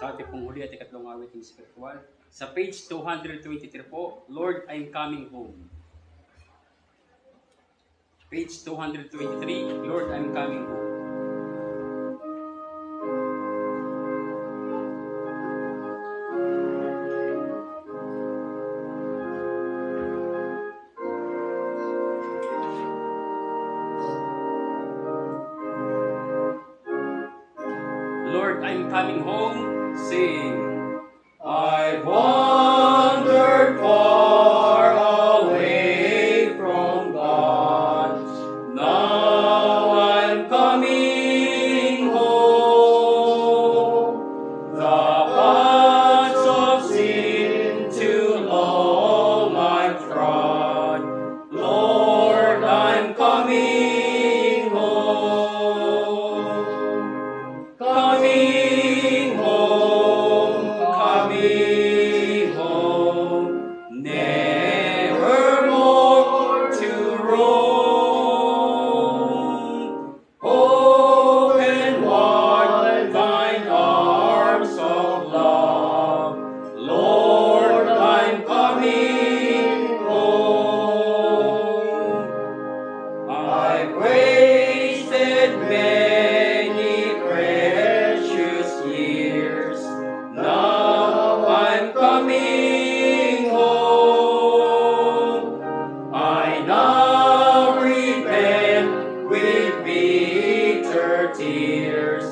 Sa ating pong huli at ikatlong awiting spiritual. Sa page 223 po, Lord, I'm coming home. Page 223, Lord, I'm coming home. Lord, I'm coming home. Sing. I wandered far away from God. Now I'm coming home. The paths of sin too long I've trod. Lord, I'm coming home. Coming home, coming home, never more to roam. Open wide thine arms of love, Lord, I'm coming home. I've wasted many precious years. Now I'm coming home. I now repent with bitter tears.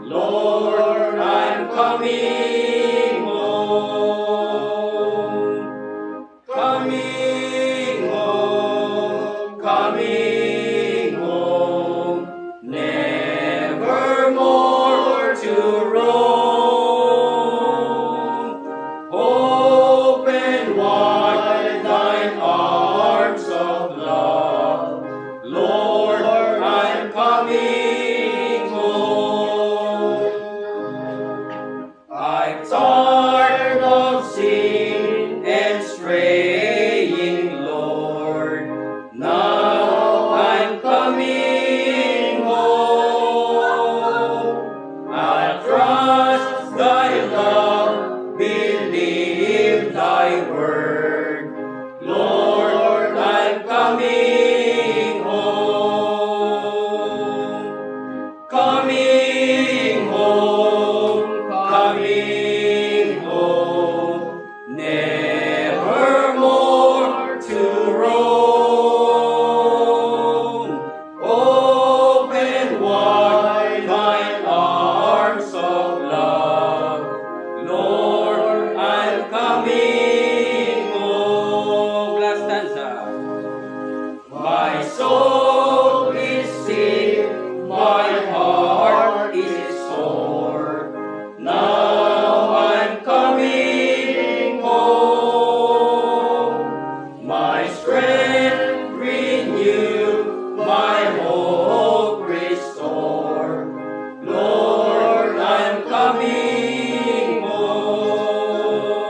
Lord, I'm coming home. Coming home, coming home, never more to roam. Open wide thine arms of love, Lord, I'm coming home. I'm tired of sin and straying, Lord. Now I'm coming home. I'll trust thy love, believe thy word. Lord, I'm coming home. Coming home, coming home, never more to roam. Open wide thine arms of love, Lord, I'm coming home. Last stanza. My soul is sick, my heart is sore. Now I'm coming home. My strength renew, my hope restore. Lord, I'm coming home.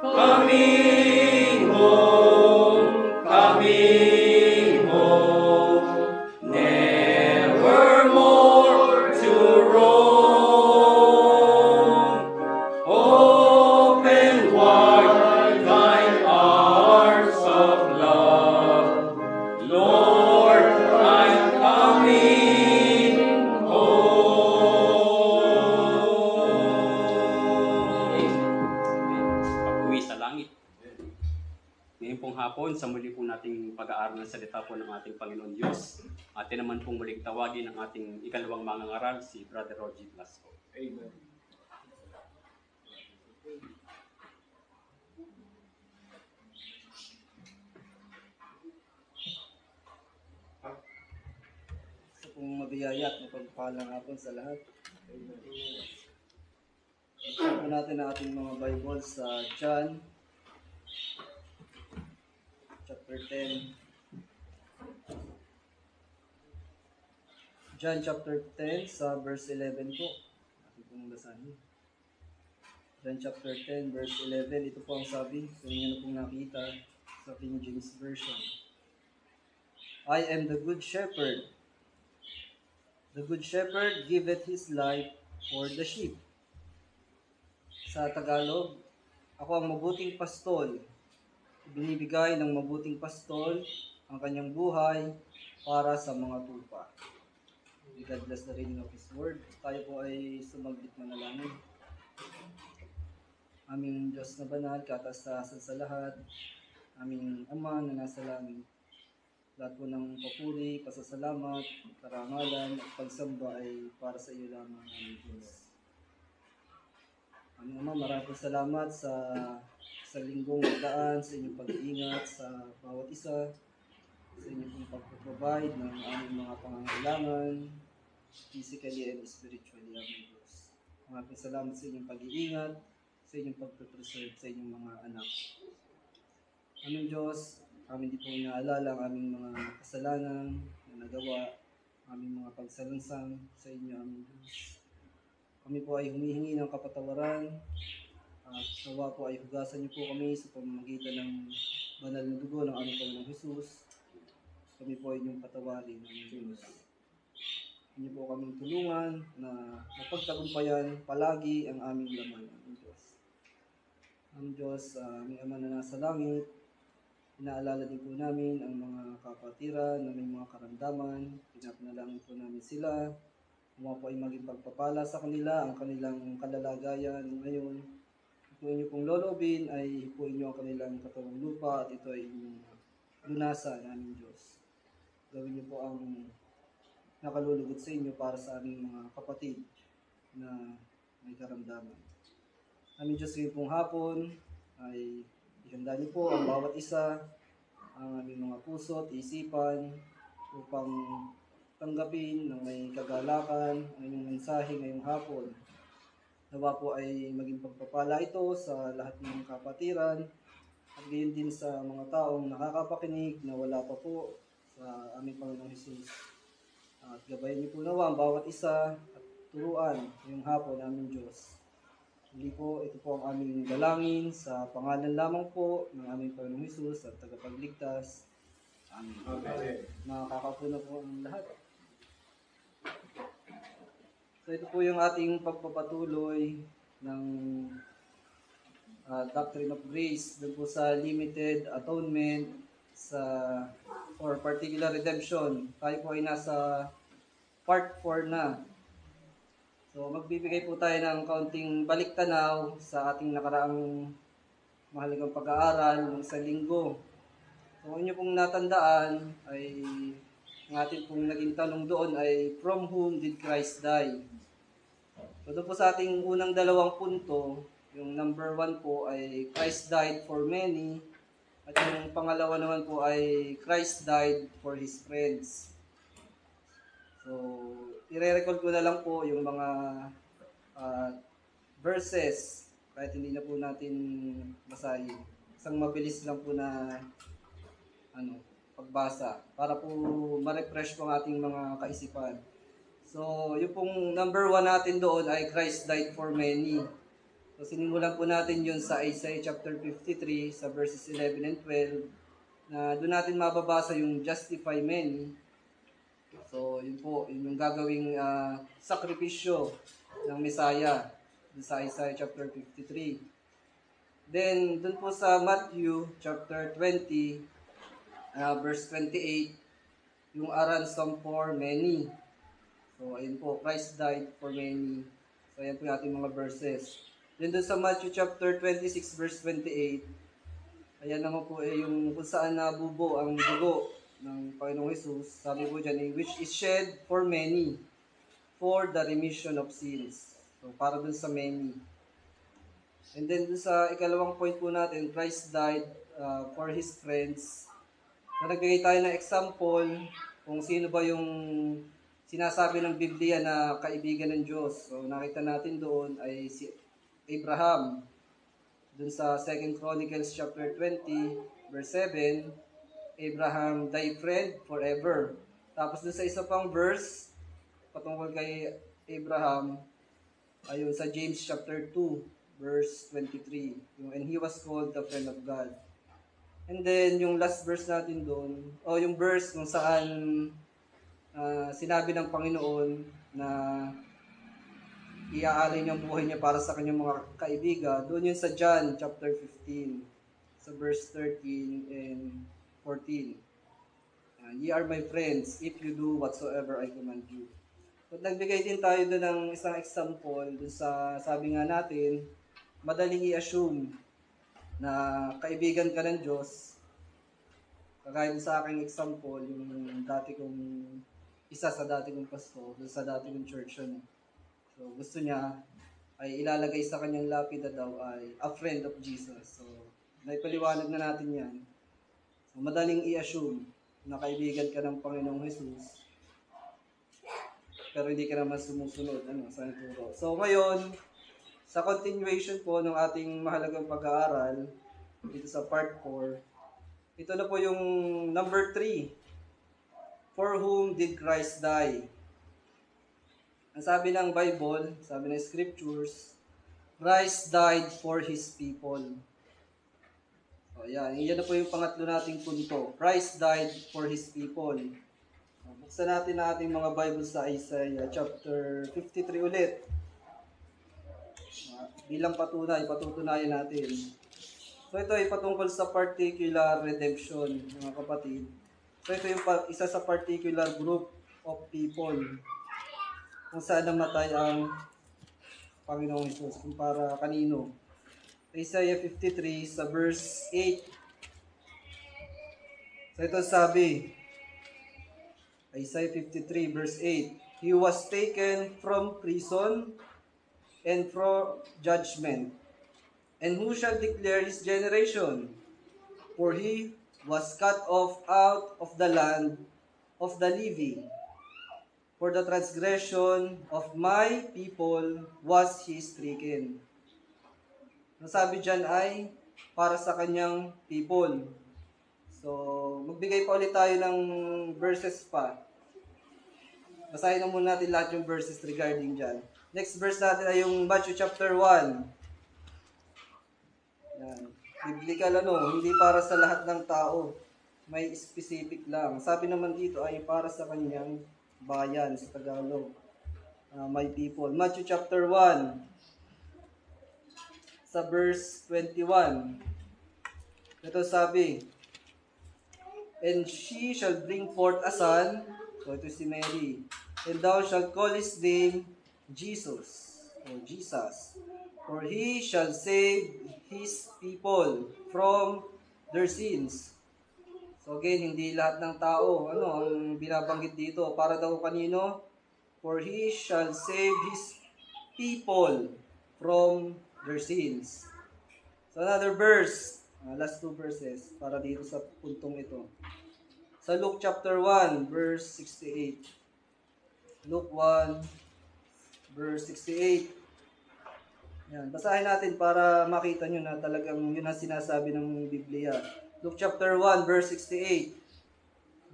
Coming home, coming home, never more to roam. Open wide thine arms of love, Lord, I'm coming home. Pag-uwi sa langit. Ngayon pong hapon, sa muli po nating pag-aaral ng salita po ng ating Panginoon Diyos, atin naman pong muling tawagin ang ating ikalawang mangangaral, si Brother Roger Blasco. Amen. Sa pong mabiyaya at mapagpalang hapon sa lahat. Amen. Ito po natin ang ating mga Bible sa John chapter 10. John chapter 10 sa verse 11 po. Ating pong basahin. John chapter 10 verse 11. Ito po ang sabi. Kung inyo na pong nakita sa King James Version. I am the good shepherd. The good shepherd giveth his life for the sheep. Sa Tagalog, ako ang mabuting pastol. Binibigay ng mabuting pastol ang kanyang buhay para sa mga tupa. May God bless the reading of His Word. Tayo po ay sumaglit manalangin. Aming Diyos na banal, kataas-taasan sa lahat, aming Ama na nasa langit. Lahat po ng papuri, pasasalamat, karangalan at pagsamba ay para sa iyo lamang, aming Diyos. Aming Ama, maraming salamat sa linggong nagdaan, sa inyong pag-iingat sa bawat isa, sa inyong pong pag-provide ng aming mga pangangailangan, physically and spiritually, aming Diyos. Maraming salamat sa inyong pag-iingat, sa inyong pag-preserve sa inyong mga anak. Aming Diyos, kami di po inaalala ang aming mga kasalanan na nagawa, aming mga pagsalansang sa inyo, aming Diyos. Kami po ay humihingi ng kapatawaran at nawa po ay hugasan niyo po kami sa pamamagitan ng banal na dugo ng aming Panginoong Hesus. Kami po ay inyong patawarin, aming Diyos. Inyo po kaming tulungan na mapagtagumpayan palagi ang aming laman, aming Diyos. Aming Diyos, aming Ama na nasa langit, inaalala din po namin ang mga kapatiran na may mga karamdaman. Pinapanalangin po namin sila. Mga po ay maging pagpapala sa kanila, ang kanilang kalalagayan ngayon. Kung inyo pong lolobin ay hipuin nyo ang kanilang katawang lupa at ito ay inyong lunasan, aming Diyos. Gawin niyo po ang nakalulugod sa inyo para sa aming mga kapatid na may karamdaman. Aming Diyos, ngayon pong hapon ay ihanda niyo po ang bawat isa, ang aming mga puso at isipan upang tanggapin ng may kagalakan ang inyong mensahe ngayong hapon. Nawa po ay maging pagpapala ito sa lahat ng kapatiran at gayon din sa mga taong nakakapakinig na wala pa po sa aming Panginoong Hesus. At gabayan niyo po nawa ang bawat isa at turuan ngayong hapon, aming Diyos. Hindi po, ito po ang aming dalangin sa pangalan lamang po ng aming Panginoong Hesus at tagapagligtas. Amen. Amen. Makakapo na po ang lahat. So ito po yung ating pagpapatuloy ng Doctrine of Grace doon po sa limited atonement or particular redemption. Tayo po ay nasa part 4 na. So magbibigay po tayo ng kaunting baliktanaw sa ating nakaraang mahalagang pag-aaral ng isang linggo. So kung inyo pong natandaan ay ang ating pong naging tanong doon ay, from whom did Christ die? So doon po sa ating unang dalawang punto, yung number 1 po ay Christ died for many, at yung pangalawa naman po ay Christ died for His friends. So, i-recall ko na lang po yung mga verses, kahit hindi na po natin basahin. Isang mabilis lang po na pagbasa para po ma-refresh po ang ating mga kaisipan. So, yung pong number 1 natin doon ay Christ died for many. So, sinimulan po natin yun sa Isaiah chapter 53 sa verses 11 and 12 na doon natin mababasa yung justify many. So, yun po, yun yung gagawing sakripisyo ng Messiah sa Isaiah chapter 53. Then, doon po sa Matthew chapter 20, verse 28, yung a ransom for many. So, ayun po, Christ died for many. So, ayan po yung ating mga verses. Then, doon sa Matthew chapter 26, verse 28, ayan naman po yung kung saan nabubo ang dugo ng Panginoong Hesus. Sabi po dyan, which is shed for many, for the remission of sins. So, para dun sa many. And then, dun sa ikalawang point po natin, Christ died for His friends. So, nagbigay tayo ng example kung sino ba yung sinasabi ng Biblia na kaibigan ng Diyos. So, nakita natin doon ay si Abraham. Doon sa 2 Chronicles chapter 20, verse 7, Abraham, thy friend forever. Tapos doon sa isa pang verse, patungkol kay Abraham, ayun sa James chapter 2, verse 23. And he was called the friend of God. And then, yung last verse natin doon, yung verse kung saan sinabi ng Panginoon na iaalay niya ang buhay niya para sa kanyang mga kaibigan. Doon yun sa John chapter 15, sa verse 13 and 14. Ye are my friends if you do whatsoever I command you. At nagbigay din tayo doon ng isang example doon sa sabi nga natin, madaling i-assume na kaibigan ka ng Diyos. Kagaya din sa aking example, yung dati kong isa sa dati kong pastor, doon sa dati kong church yun. So gusto niya ay ilalagay sa kanyang lapida daw ay a friend of Jesus. So naipaliwanag na natin yan. So madaling i-assume na kaibigan ka ng Panginoong Jesus, pero hindi ka naman sumusunod sa turo. So ngayon, sa continuation po ng ating mahalagang pag-aaral dito sa part 4, ito na po yung number 3. For whom did Christ die? Ang sabi ng Bible, sabi ng Scriptures, Christ died for His people. So yan na po yung pangatlo nating punto. Christ died for His people. Buksan natin ang ating mga Bible sa Isaiah chapter 53 ulit. Bilang patutunayan natin. So ito ay patungkol sa particular redemption, mga kapatid. So ito yung isa sa particular group of people kung saan namatay ang Panginoong Jesus. Kung para kanino. Isaiah 53 sa verse 8. So ito sabi, Isaiah 53 verse 8, He was taken from prison and from judgment. And who shall declare His generation? For He was cut off out of the land of the living. For the transgression of my people was He stricken. Ang sabi dyan ay para sa kanyang people. So, magbigay pa ulit tayo ng verses pa. Basahin na muna natin lahat yung verses regarding dyan. Next verse natin ay yung Matthew chapter 1. Yan. Biblical hindi para sa lahat ng tao. May specific lang. Sabi naman dito ay para sa kanyang bayan sa Tagalog. My people. Matthew chapter 1. Sa verse 21. Ito sabi, And she shall bring forth a son, so ito si Mary, and thou shalt call his name Jesus, or Jesus, for he shall save his people from their sins. So again, hindi lahat ng tao, ang binabanggit dito, para daw kanino? For he shall save his people from their sins. So another verse, last two verses para dito sa puntong ito. Sa Luke chapter 1 verse 68. Luke 1 verse 68. Yan, basahin natin para makita nyo na talagang yun ang sinasabi ng Biblia. Luke chapter 1 verse 68.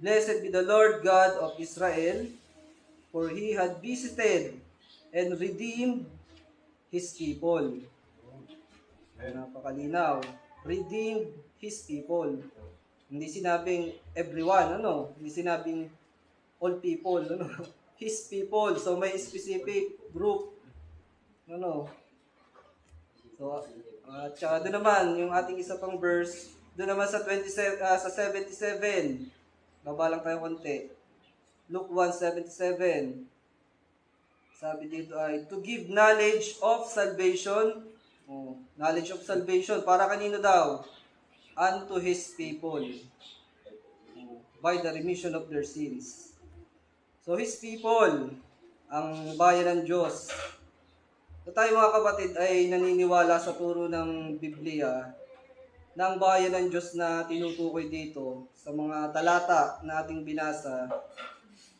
Blessed be the Lord God of Israel, for He had visited and redeemed His people. Napakalinaw. Redeemed His people. Hindi sinabing everyone, Hindi sinabing all people, His people. So may specific group, So, tsaka doon naman, yung ating isa pang verse, doon naman sa 77. Baba lang tayo konti. Luke 1:77. Sabi dito ay, to give knowledge of salvation. Knowledge of salvation. Para kanino daw? Unto His people. By the remission of their sins. So His people, ang bayan ng Diyos. So tayo mga kapatid ay naniniwala sa turo ng Biblia na ang bayan ng Diyos na tinutukoy dito sa mga talata na ating binasa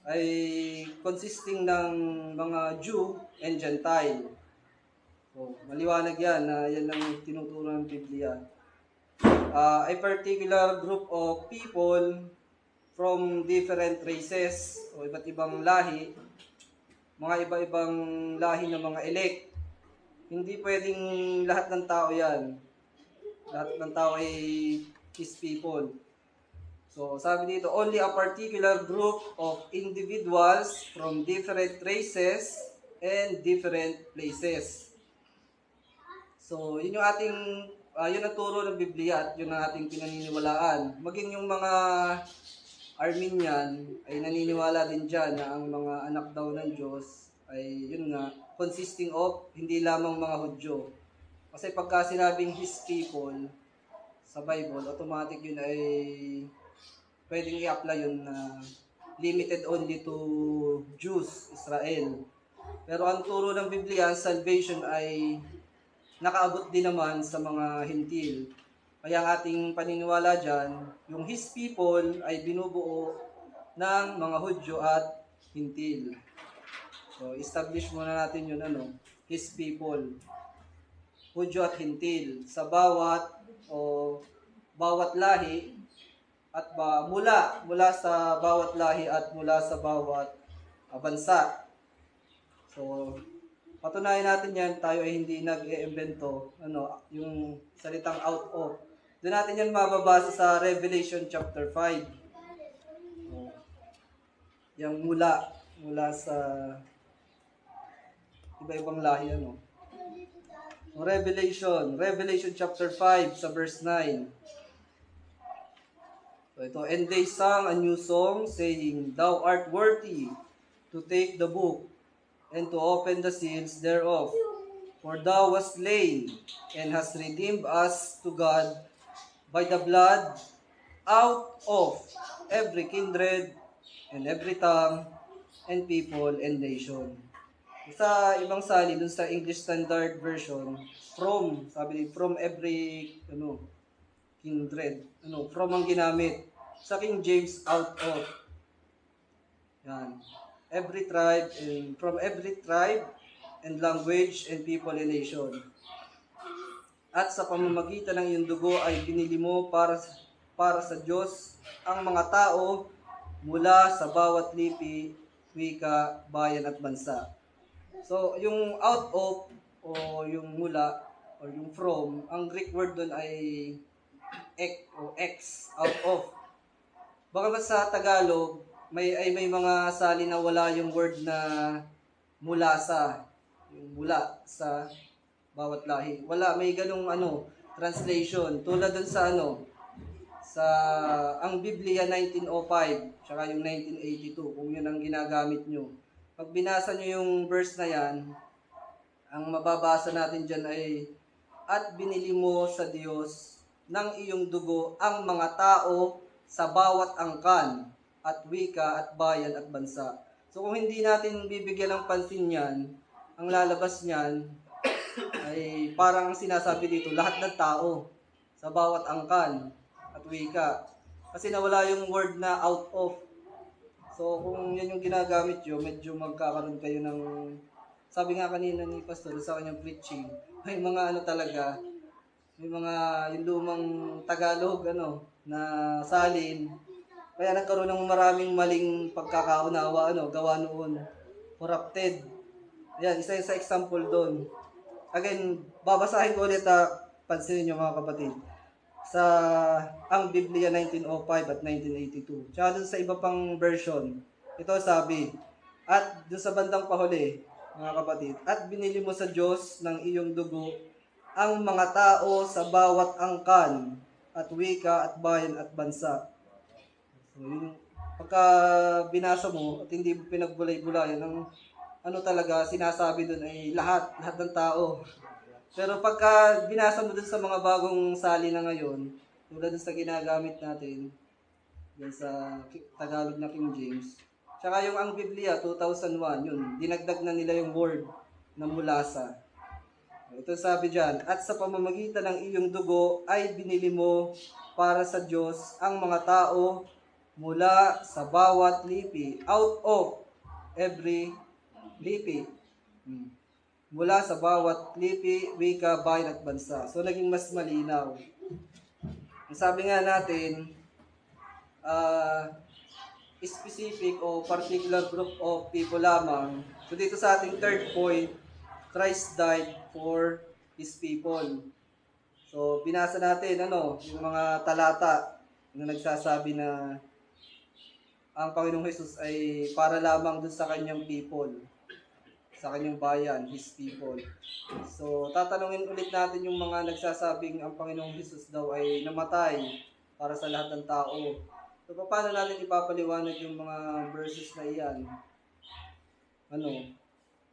ay consisting ng mga Jew and Gentile. So, maliwanag yan na yan ang tinuturo ng Biblia. A particular group of people from different races o iba't ibang lahi, mga iba-ibang lahi ng mga elect. Hindi pwedeng lahat ng tao yan. Lahat ng tao ay His people. So, sabi dito, only a particular group of individuals from different races and different places. So, yun yung ating, yun ang turo ng Biblia at yun ang ating pinaniniwalaan. Maging yung mga Armenian ay naniniwala din dyan na ang mga anak daw ng Diyos ay yun nga, consisting of hindi lamang mga Hudyo. Kasi pagka sinabing His people sa Bible, automatic yun ay pwedeng i-apply yun na limited only to Jews, Israel. Pero ang turo ng Biblia, salvation ay nakaabot din naman sa mga Hintil. Kaya ang ating paniniwala dyan, yung His people ay binubuo ng mga Hudyo at Hintil. So, establish muna natin yun, His people. Hudyo at Hintil. Sa bawat lahi, at mula sa bawat lahi at mula sa bawat bansa. So, patunayan natin yan, tayo ay hindi nag-iimbento, yung salitang out of. Doon natin yan mababasa sa Revelation chapter 5. Yung mula sa iba-ibang lahi, Revelation chapter 5 sa verse 9. So ito, and they sang a new song, saying, Thou art worthy to take the book and to open the seals thereof. For thou wast slain, and hast redeemed us to God by the blood out of every kindred, and every tongue, and people, and nation. Sa ibang sali, dun sa English Standard Version, from every, kindred, from ang ginamit. Sa King James, out of. Yan. From every tribe, and language, and people, and nation. At sa pamamagitan ng iyong dugo ay binili mo para sa Diyos ang mga tao mula sa bawat lipi, wika, bayan at bansa. So, yung out of o yung mula or yung from, ang Greek word doon ay ex, out of. Baka ba sa Tagalog, may mga sali na wala yung word na mula sa, yung mula sa bawat lahi. Wala, may ganung translation. Tulad dun sa ang Biblia 1905, tsaka yung 1982, kung yun ang ginagamit nyo. Pag binasa nyo yung verse na yan, ang mababasa natin dyan ay, at binili mo sa Diyos ng iyong dugo ang mga tao sa bawat angkan, at wika, at bayan, at bansa. So kung hindi natin bibigyan ng pansin yan, ang lalabas niyan, ay parang sinasabi dito, lahat ng tao sa bawat angkan at wika. Kasi nawala yung word na out of. So kung yan yung ginagamit nyo, medyo magkakaroon kayo ng, sabi nga kanina ni Pastor sa kanyang preaching, may mga talaga, may mga yung lumang Tagalog na salin. Kaya nagkaroon ng maraming maling pagkakaunawa, gawa noon. Corrupted. Ayan, isa sa example doon. Again, babasahin ko ulit, pansinin nyo mga kapatid, sa ang Biblia 1905 at 1982. Tsaka dun sa iba pang version, ito sabi, at dun sa bandang pahuli, mga kapatid, at binili mo sa Diyos ng iyong dugo ang mga tao sa bawat angkan, at wika, at bayan, at bansa. So, yun, pagka binasa mo, at hindi mo pinagbulay-bulayan, ang talaga, sinasabi doon ay lahat ng tao. Pero pagka binasa mo doon sa mga bagong sali na ngayon, tulad doon sa ginagamit natin, yan sa Tagalog na King James, tsaka yung ang Biblia, 2001, yun, dinagdag na nila yung word na mula sa. Ito sabi dyan, at sa pamamagitan ng iyong dugo ay binili mo para sa Diyos ang mga tao mula sa bawat lipi, out of every lipi. Mula sa bawat lipi, wika, bayan at bansa. So, naging mas malinaw. Ang sabi nga natin, specific o particular group of people lamang. So, dito sa ating third point, Christ died for His people. So, binasa natin, yung mga talata na nagsasabi na ang Panginoong Jesus ay para lamang dun sa kanyang people. sa kanyang bayan, His people. So, tatanungin ulit natin yung mga nagsasabing ang Panginoong Hesus daw ay namatay para sa lahat ng tao. So, paano natin ipapaliwanag yung mga verses na iyan?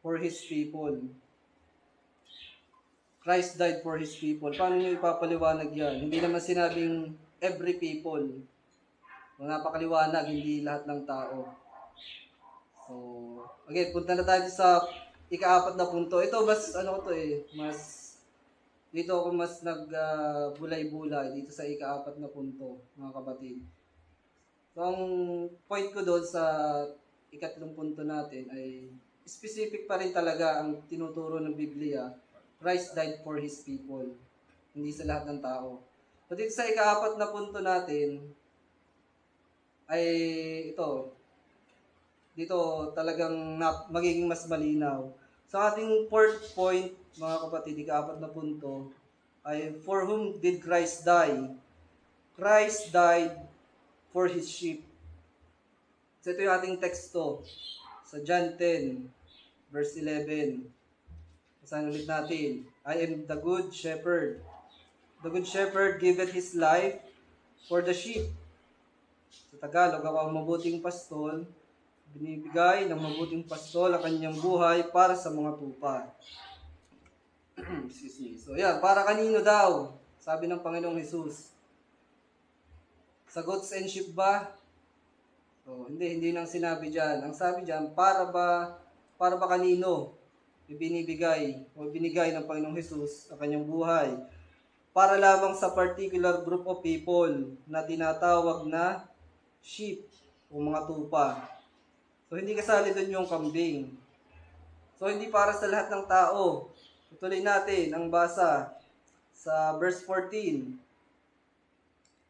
For His people. Christ died for His people. Paano nyo ipapaliwanag yan? Hindi naman sinabing every people. Napakaliwanag, hindi lahat ng tao. So, again, punta na tayo sa ika-4 na punto. Ito, dito ako mas nagbulay-bulay dito sa ika-4 na punto, mga kapatid. So, ang point ko doon sa ika-3 punto natin ay specific pa rin talaga ang tinuturo ng Biblia. Christ died for His people, hindi sa lahat ng tao. So, dito sa ika-4 na punto natin, ay ito, dito talagang magiging mas malinaw. Sa ating fourth point, mga kapatid, ika-4 na punto, ay for whom did Christ die? Christ died for His sheep. So ito yung ating teksto sa John 10, verse 11. Basahin ulit natin. I am the good shepherd. The good shepherd giveth his life for the sheep. Sa Tagalog, ako ang mabuting pastol, binibigay ng mabuting pastol ang kanyang buhay para sa mga tupa. Excuse me. So yan, para kanino daw? Sabi ng Panginoong Hesus. Sa goats and sheep ba? So, hindi nang sinabi diyan. Ang sabi diyan, para ba kanino ibinibigay o binigay ng Panginoong Hesus ang kanyang buhay? Para lamang sa particular group of people na tinatawag na sheep o mga tupa. So, hindi kasali doon yung kambing. So, hindi para sa lahat ng tao. Tutuloy natin ang basa sa verse 14.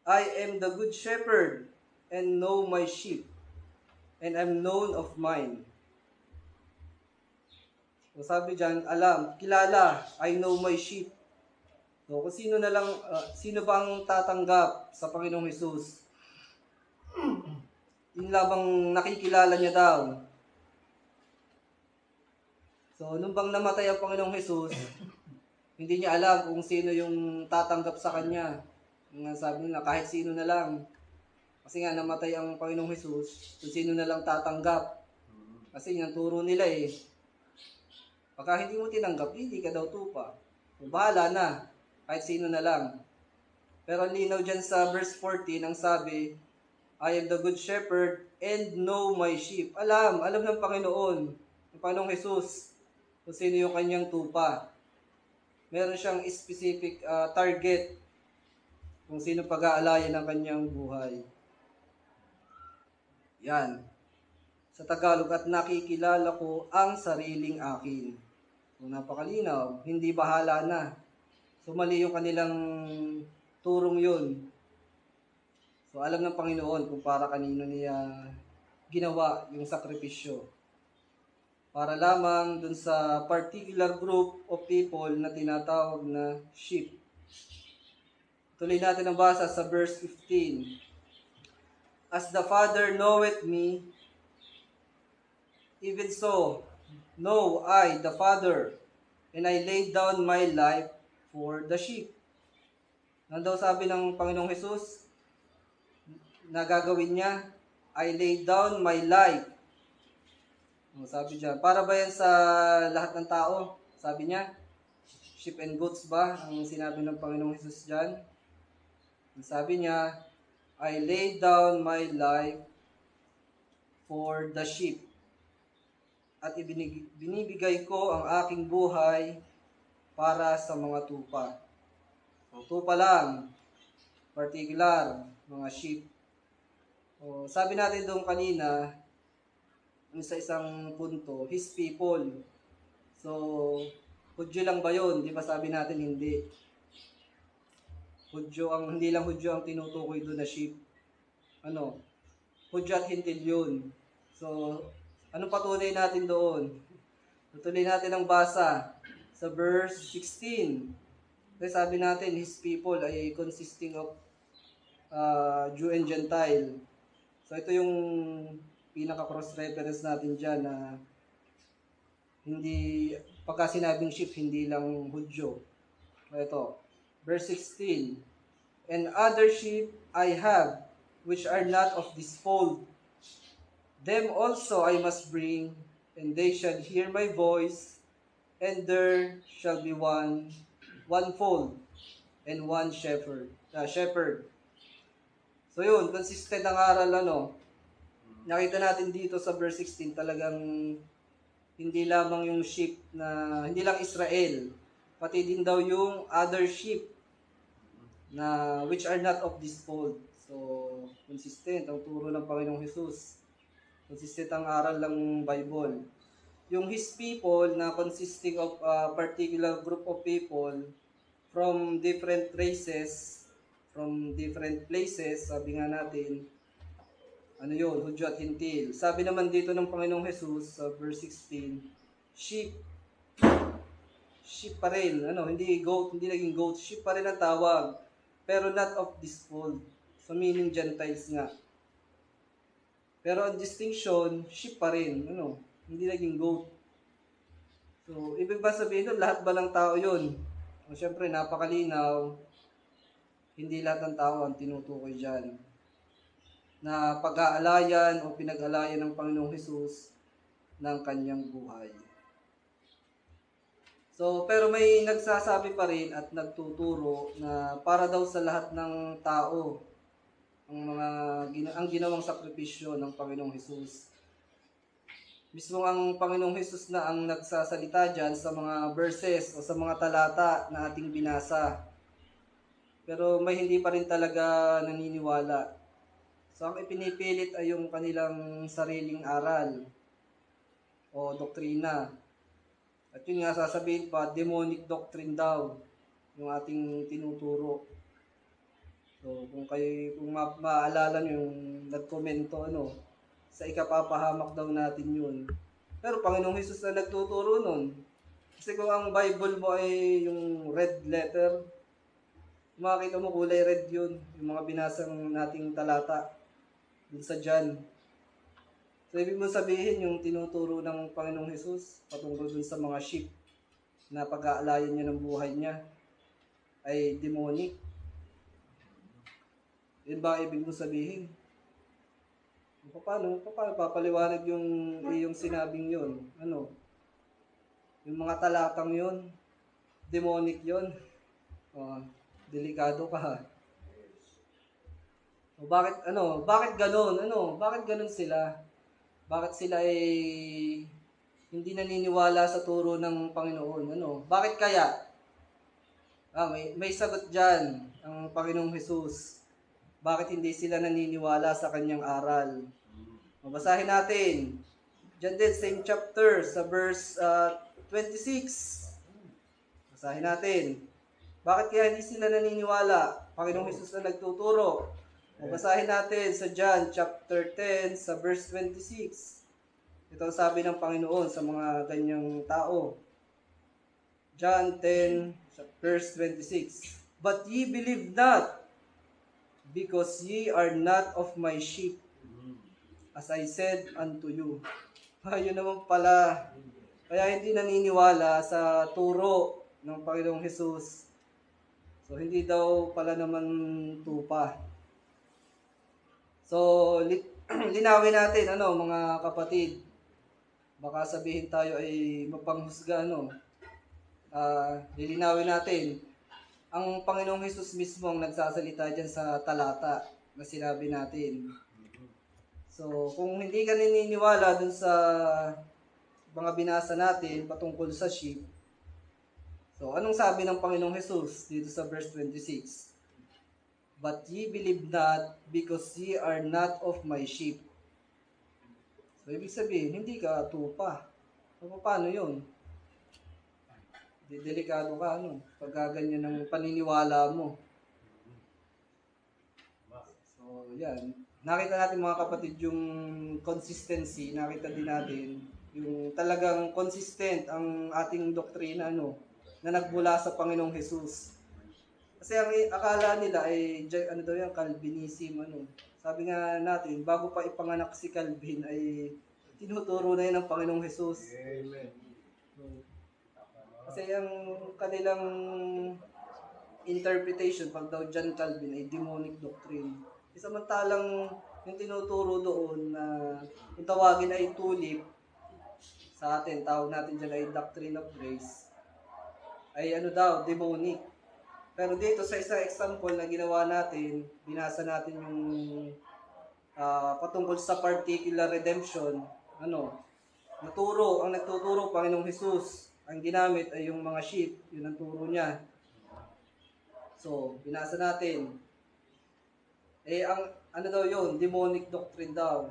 I am the good shepherd and know my sheep, and am known of mine. So, sabi dyan, kilala, I know my sheep. So, kung sino bang tatanggap sa Panginoong Hesus? Yung labang nakikilala niya daw. So, nung bang namatay ang Panginoong Hesus, hindi niya alam kung sino yung tatanggap sa kanya. Yung sabi nila, kahit sino na lang. Kasi nga, namatay ang Panginoong Hesus, kung sino na lang tatanggap. Kasi yung turo nila pagka hindi mo tinanggap, hindi ka daw tupa. So, bahala na, kahit sino na lang. Pero ang linaw dyan sa verse 14, ang sabi, I am the good shepherd and know my sheep. Alam ng Panginoon, ng Panginoong Hesus, kung sino yung kanyang tupa. Meron siyang specific target kung sino pag-aalayan ng kanyang buhay. Yan. Sa Tagalog, at nakikilala ko ang sariling akin. So, napakalinaw, hindi bahala na. So, mali yung kanilang turong yun. So, alam ng Panginoon kung para kanino niya ginawa yung sakripisyo. Para lamang dun sa particular group of people na tinatawag na sheep. Tuloy natin ang basa sa verse 15. As the Father knoweth me, even so know I the Father, and I lay down my life for the sheep. Ano daw sabi ng Panginoong Hesus na gagawin niya? I lay down my life. Sabi diyan, para ba yan sa lahat ng tao? Sabi niya, sheep and goats ba ang sinabi ng Panginoong Hesus diyan? Sabi niya, I lay down my life for the sheep. At binibigay ko ang aking buhay para sa mga tupa. O, tupa lang, particular, mga sheep. O, sabi natin doon kanina, sa isang punto, His people. So, Hudyo lang ba yun? Di ba sabi natin hindi? Hindi lang Hudyo ang tinutukoy doon na sheep. Hudyo at Hintil yun. So, anong patunay natin doon? Tutuloy natin ang basa sa verse 16. Kasi sabi natin, His people ay consisting of Jew and Gentile. So ito yung pinaka-cross reference natin dyan na Hindi, pagka sinabing sheep, hindi lang Hudyo. Ito, verse 16. And other sheep I have, which are not of this fold. Them also I must bring, and they shall hear my voice, and there shall be one fold, and one shepherd. So yun, consistent ang aral, nakita natin dito sa verse 16, talagang hindi lamang yung sheep na, hindi lang Israel, pati din daw yung other sheep na which are not of this fold. So, consistent ang turo ng Panginoong Jesus. Consistent ang aral ng Bible. Yung His people na consisting of a particular group of people from different races, from different places, sabi nga natin, ano yun, Hudyo at Hintil. Sabi naman dito ng Panginoong Jesus sa verse 16, sheep. Sheep pa rin, hindi goat, hindi naging goat, sheep pa rin ang tawag, pero not of this fold. So meaning Gentiles nga. Pero ang distinction, sheep pa rin, hindi naging goat. So, ibig ba sabihin doon, lahat ba ng tao yun? O syempre, napakalinaw, hindi lahat ng tao ang tinutukoy dyan. Na pag-aalayan o pinag-alayan ng Panginoong Hesus ng kanyang buhay. So, pero may nagsasabi pa rin at nagtuturo na para daw sa lahat ng tao ang ginawang sakripisyo ng Panginoong Hesus. Mismo ang Panginoong Hesus na ang nagsasalita dyan sa mga verses o sa mga talata na ating binasa. Pero may hindi pa rin talaga naniniwala. So ang ipinipilit ay yung kanilang sariling aral o doktrina. At yun nga sasabihin pa, demonic doctrine daw yung ating tinuturo. So kung maalala nyo yung nagkomento sa ikapapahamak daw natin yun. Pero Panginoong Hesus na nagtuturo nun. Kasi kung ang Bible mo ay yung red letter, makikita mo kulay red yun, yung mga binasang nating talata dun sa John. So ibig mo sabihin yung tinuturo ng Panginoong Hesus patungkol dun sa mga sheep na pag-aalayan niya ng buhay niya ay demonic. Yun ba ibig mo sabihin? Paano papaliwanag yung iyong sinabing yun? Yung mga talatang yun, demonic yun. Delikado ka. Bakit ganun? Bakit ganun sila? Bakit sila ay hindi naniniwala sa turo ng Panginoon? Bakit kaya? May sagot dyan ang Panginoong Hesus. Bakit hindi sila naniniwala sa kanyang aral? Mabasahin natin. Diyan din, same chapter, sa verse 26. Basahin natin. Bakit kaya hindi sila naniniwala? Panginoong Hesus na nagtuturo. Basahin natin sa John chapter 10, sa verse 26. Ito ang sabi ng Panginoon sa mga ganyang tao. John 10, verse 26. But ye believe not, because ye are not of my sheep, as I said unto you. Yun naman pala. Kaya hindi naniniwala sa turo ng Panginoong Hesus. So, hindi daw pala naman tupa. So, linawin natin, mga kapatid. Baka sabihin tayo ay mapanghusga, lilinawin natin. Ang Panginoong Hesus mismo ang nagsasalita dyan sa talata na sinabi natin. So, kung hindi ka naniniwala dun sa mga binasa natin patungkol sa sheep, so anong sabi ng Panginoong Hesus dito sa verse 26? But ye believe not, because ye are not of my sheep. So, ibig sabihin, hindi ka tupa. So, paano yun? Delikado ka, pagka ganyan ang paniniwala mo. So, yan. Nakita natin mga kapatid yung consistency, nakita din natin yung talagang consistent ang ating doktrina na nagmula sa Panginoong Hesus. Kasi ang akala nila ay Calvinism Sabi nga natin, bago pa ipanganak si Calvin ay tinuturo na yun ng Panginoong Hesus. Amen. So, kasi ang kanilang interpretation pag daw John Calvin ay demonic doctrine. Samantalang yung tinuturo doon na kung tawagin ay tulip, sa atin, tawag natin dyan ay doctrine of grace, ay ano daw, demonic. Pero dito sa isang example na ginawa natin, binasa natin yung patungkol sa particular redemption, ang nagtuturo, Panginoong Hesus. Ang ginamit ay yung mga sheep, yun ang turo niya. So, binasa natin. Ang ano daw yun, demonic doctrine daw.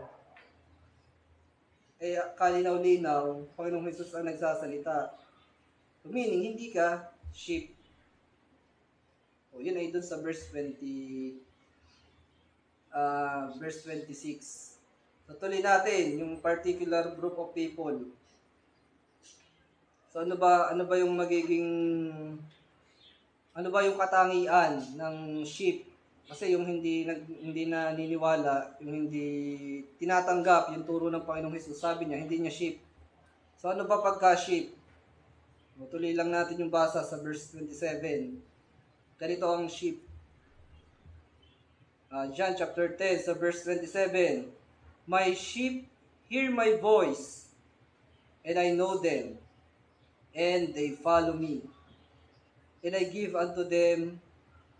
Kalinaw-linaw, Panginoong Hesus ang nagsasalita. So, meaning, hindi ka sheep. O, yun ay dun sa verse 26. So, tuloy natin yung particular group of people. So, ano ba yung yung katangian ng sheep? Kasi yung hindi naniniwala, yung hindi tinatanggap yung turo ng Panginoong Hesus, sabi niya, hindi niya sheep. So, ano ba pagka sheep? Tuloy lang natin yung basa sa verse 27. Ganito ang sheep. John chapter 10 sa verse 27. My sheep hear my voice, and I know them, and they follow me. And I give unto them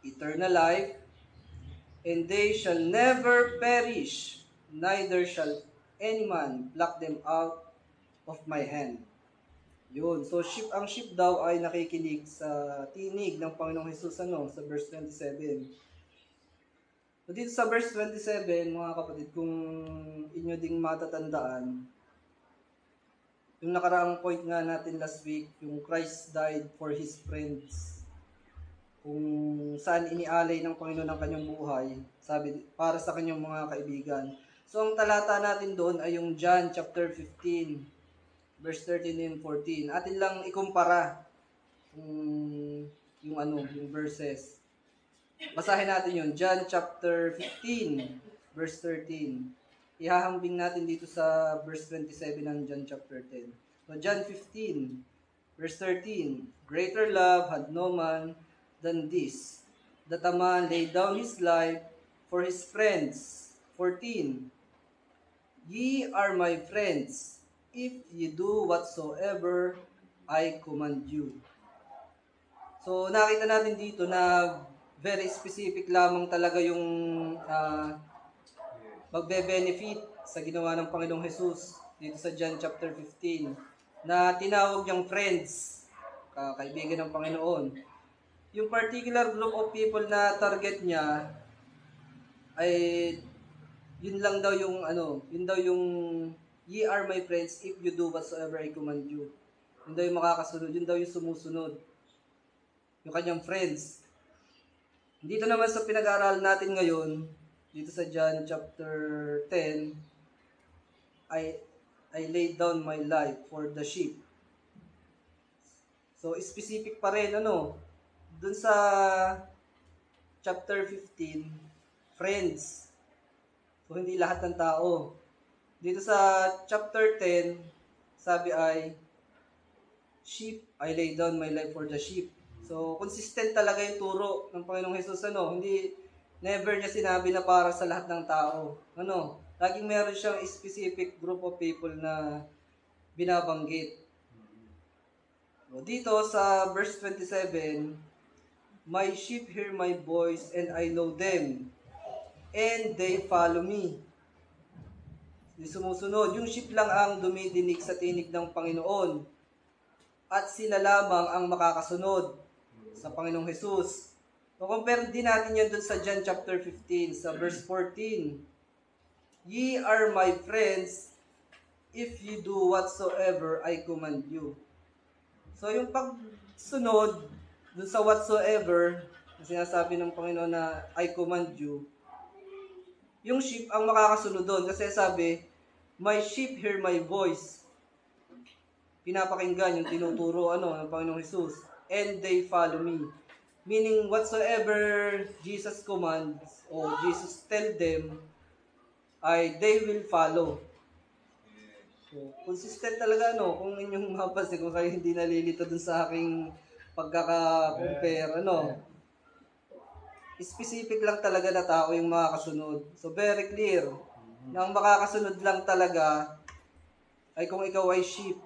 eternal life, and they shall never perish, neither shall any man pluck them out of my hand. Yun. So, ang sheep daw ay nakikinig sa tinig ng Panginoong Hesus, sa verse 27. So, dito sa verse 27, mga kapatid, kung inyo ding matatandaan, yung nakaraang point nga natin last week, yung Christ died for His friends. Kung saan inialay ng Panginoon ang kanyang buhay, sabi, para sa kanyang mga kaibigan. So, ang talata natin doon ay yung John chapter 15, verse 13 and 14. Atin lang ikumpara yung verses. Basahin natin yun. John chapter 15, verse 13. Ihahambing natin dito sa verse 27 ng John chapter 10. So, John 15, verse 13. Greater love had no man than this, that a man lay down his life for his friends. 14. Ye are my friends, if ye do whatsoever I command you. So, nakita natin dito na very specific lamang talaga yung magbe-benefit sa ginawa ng Panginoong Hesus dito sa John chapter 15 na tinawag niyang friends, kaibigan ng Panginoon. Yung particular group of people na target niya ay yun daw yung ye are my friends if you do whatsoever I command you. Yun daw yung makakasunod, yun daw yung sumusunod. Yung kanyang friends. Dito naman sa pinag-aaral natin ngayon, dito sa John chapter 10, I laid down my life for the sheep. So, specific pa rin, dun sa chapter 15, friends. So, hindi lahat ng tao. Dito sa chapter 10, sabi ay, sheep, I lay down my life for the sheep. So, consistent talaga yung turo ng Panginoong Hesus, never niya sinabi na para sa lahat ng tao. Laging meron siyang specific group of people na binabanggit. So, dito sa verse 27, my sheep hear my voice and I know them, and they follow me. Sumusunod, yung sheep lang ang dumidinig sa tinig ng Panginoon, at sila lamang ang makakasunod sa Panginoong Hesus. So, compare din natin yan dun sa John chapter 15, sa verse 14. Ye are my friends if you do whatsoever I command you. So, yung pagsunod dun sa whatsoever, na sinasabi ng Panginoon na I command you, yung sheep ang makakasunod doon. Kasi sabi, my sheep hear my voice. Pinapakinggan yung tinuturo ng Panginoong Hesus. And they follow me. Meaning, whatsoever Jesus commands or Jesus tell them, they will follow. So, consistent talaga, no? Kung inyong mapapansin, kung kayo hindi nalilito dun sa aking pagkaka-compare, ano? Specific lang talaga na tao yung makakasunod. So, very clear na ang makakasunod lang talaga ay kung ikaw ay sheep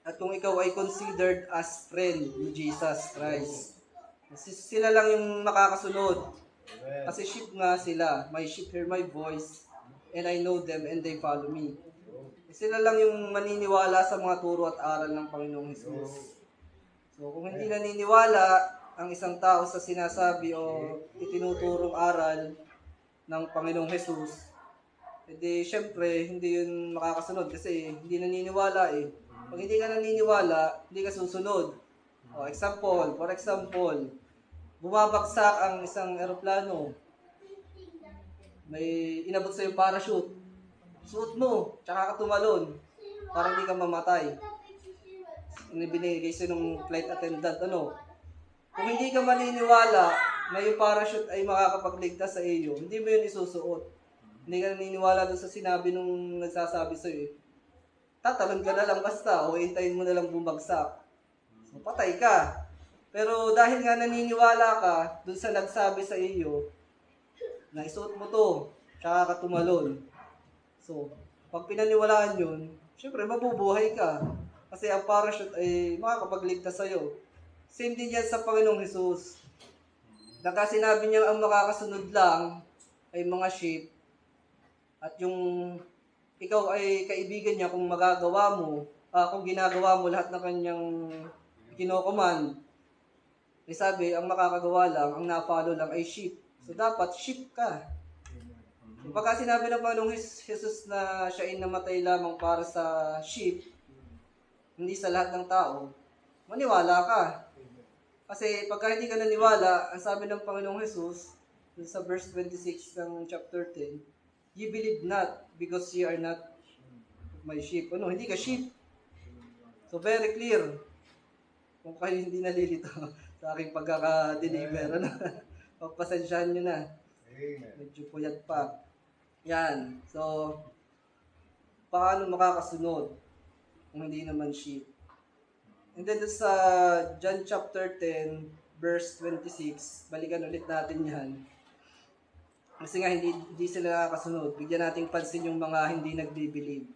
at kung ikaw ay considered as friend ni Jesus Christ. Sila lang yung makakasunod. Kasi sheep nga sila. My sheep hear my voice and I know them and they follow me. Sila lang yung maniniwala sa mga turo at aral ng Panginoong Hesus. So kung hindi naniniwala ang isang tao sa sinasabi o itinuturong aral ng Panginoong Hesus, edi syempre hindi yun makakasunod kasi hindi naniniwala eh. Pag hindi ka naniniwala, hindi ka susunod. For example, bumabagsak ang isang eroplano. May inabot sa yung parachute. Suot mo, tsaka ka tumalon para hindi ka mamatay. Binigay sa'yo ng flight attendant, ano? Kung hindi ka maniniwala na yung parachute ay makakapagligtas sa iyo, hindi mo yun isusuot. Hindi ka naniniwala doon sa sinabi nung nagsasabi sa'yo eh. Tatalon ka na lang basta o hintayin mo na lang bumagsak. So, patay ka. Pero dahil nga naniniwala ka doon sa nagsabi sa iyo, na isuot mo to, tsaka ka tumalon. So, pag pinaniwalaan yun, syempre mabubuhay ka. Kasi ang parachute ay makakapagligtas sa'yo. Same din yan sa Panginoong Hesus. Na sinabi niya ang makakasunod lang ay mga sheep at yung ikaw ay kaibigan niya kung magagawa mo, kung ginagawa mo lahat ng kanyang kinocommand. May sabi, ang makakagawa lang, ang na-follow lang ay sheep. So dapat sheep ka. So, pagka sinabi ng Panginoong Jesus na siya ay namatay lamang para sa sheep, hindi sa lahat ng tao, maniwala ka. Kasi pagka hindi ka naniwala, ang sabi ng Panginoong Jesus, sa verse 26 ng chapter 10, "Ye believe not, because ye are not my sheep." Ano, hindi ka sheep. So very clear. Kung kayo hindi nalilito sa aking pagkaka-deliver, ano, pagpasensyahan nyo na. Medyo puyat pa. Yan. So, paano makakasunod kung hindi naman sheep? And then sa John chapter 10, verse 26, balikan ulit natin yan. Kasi nga hindi sila nakakasunod. Bigyan nating pansin yung mga hindi nagbi-believe.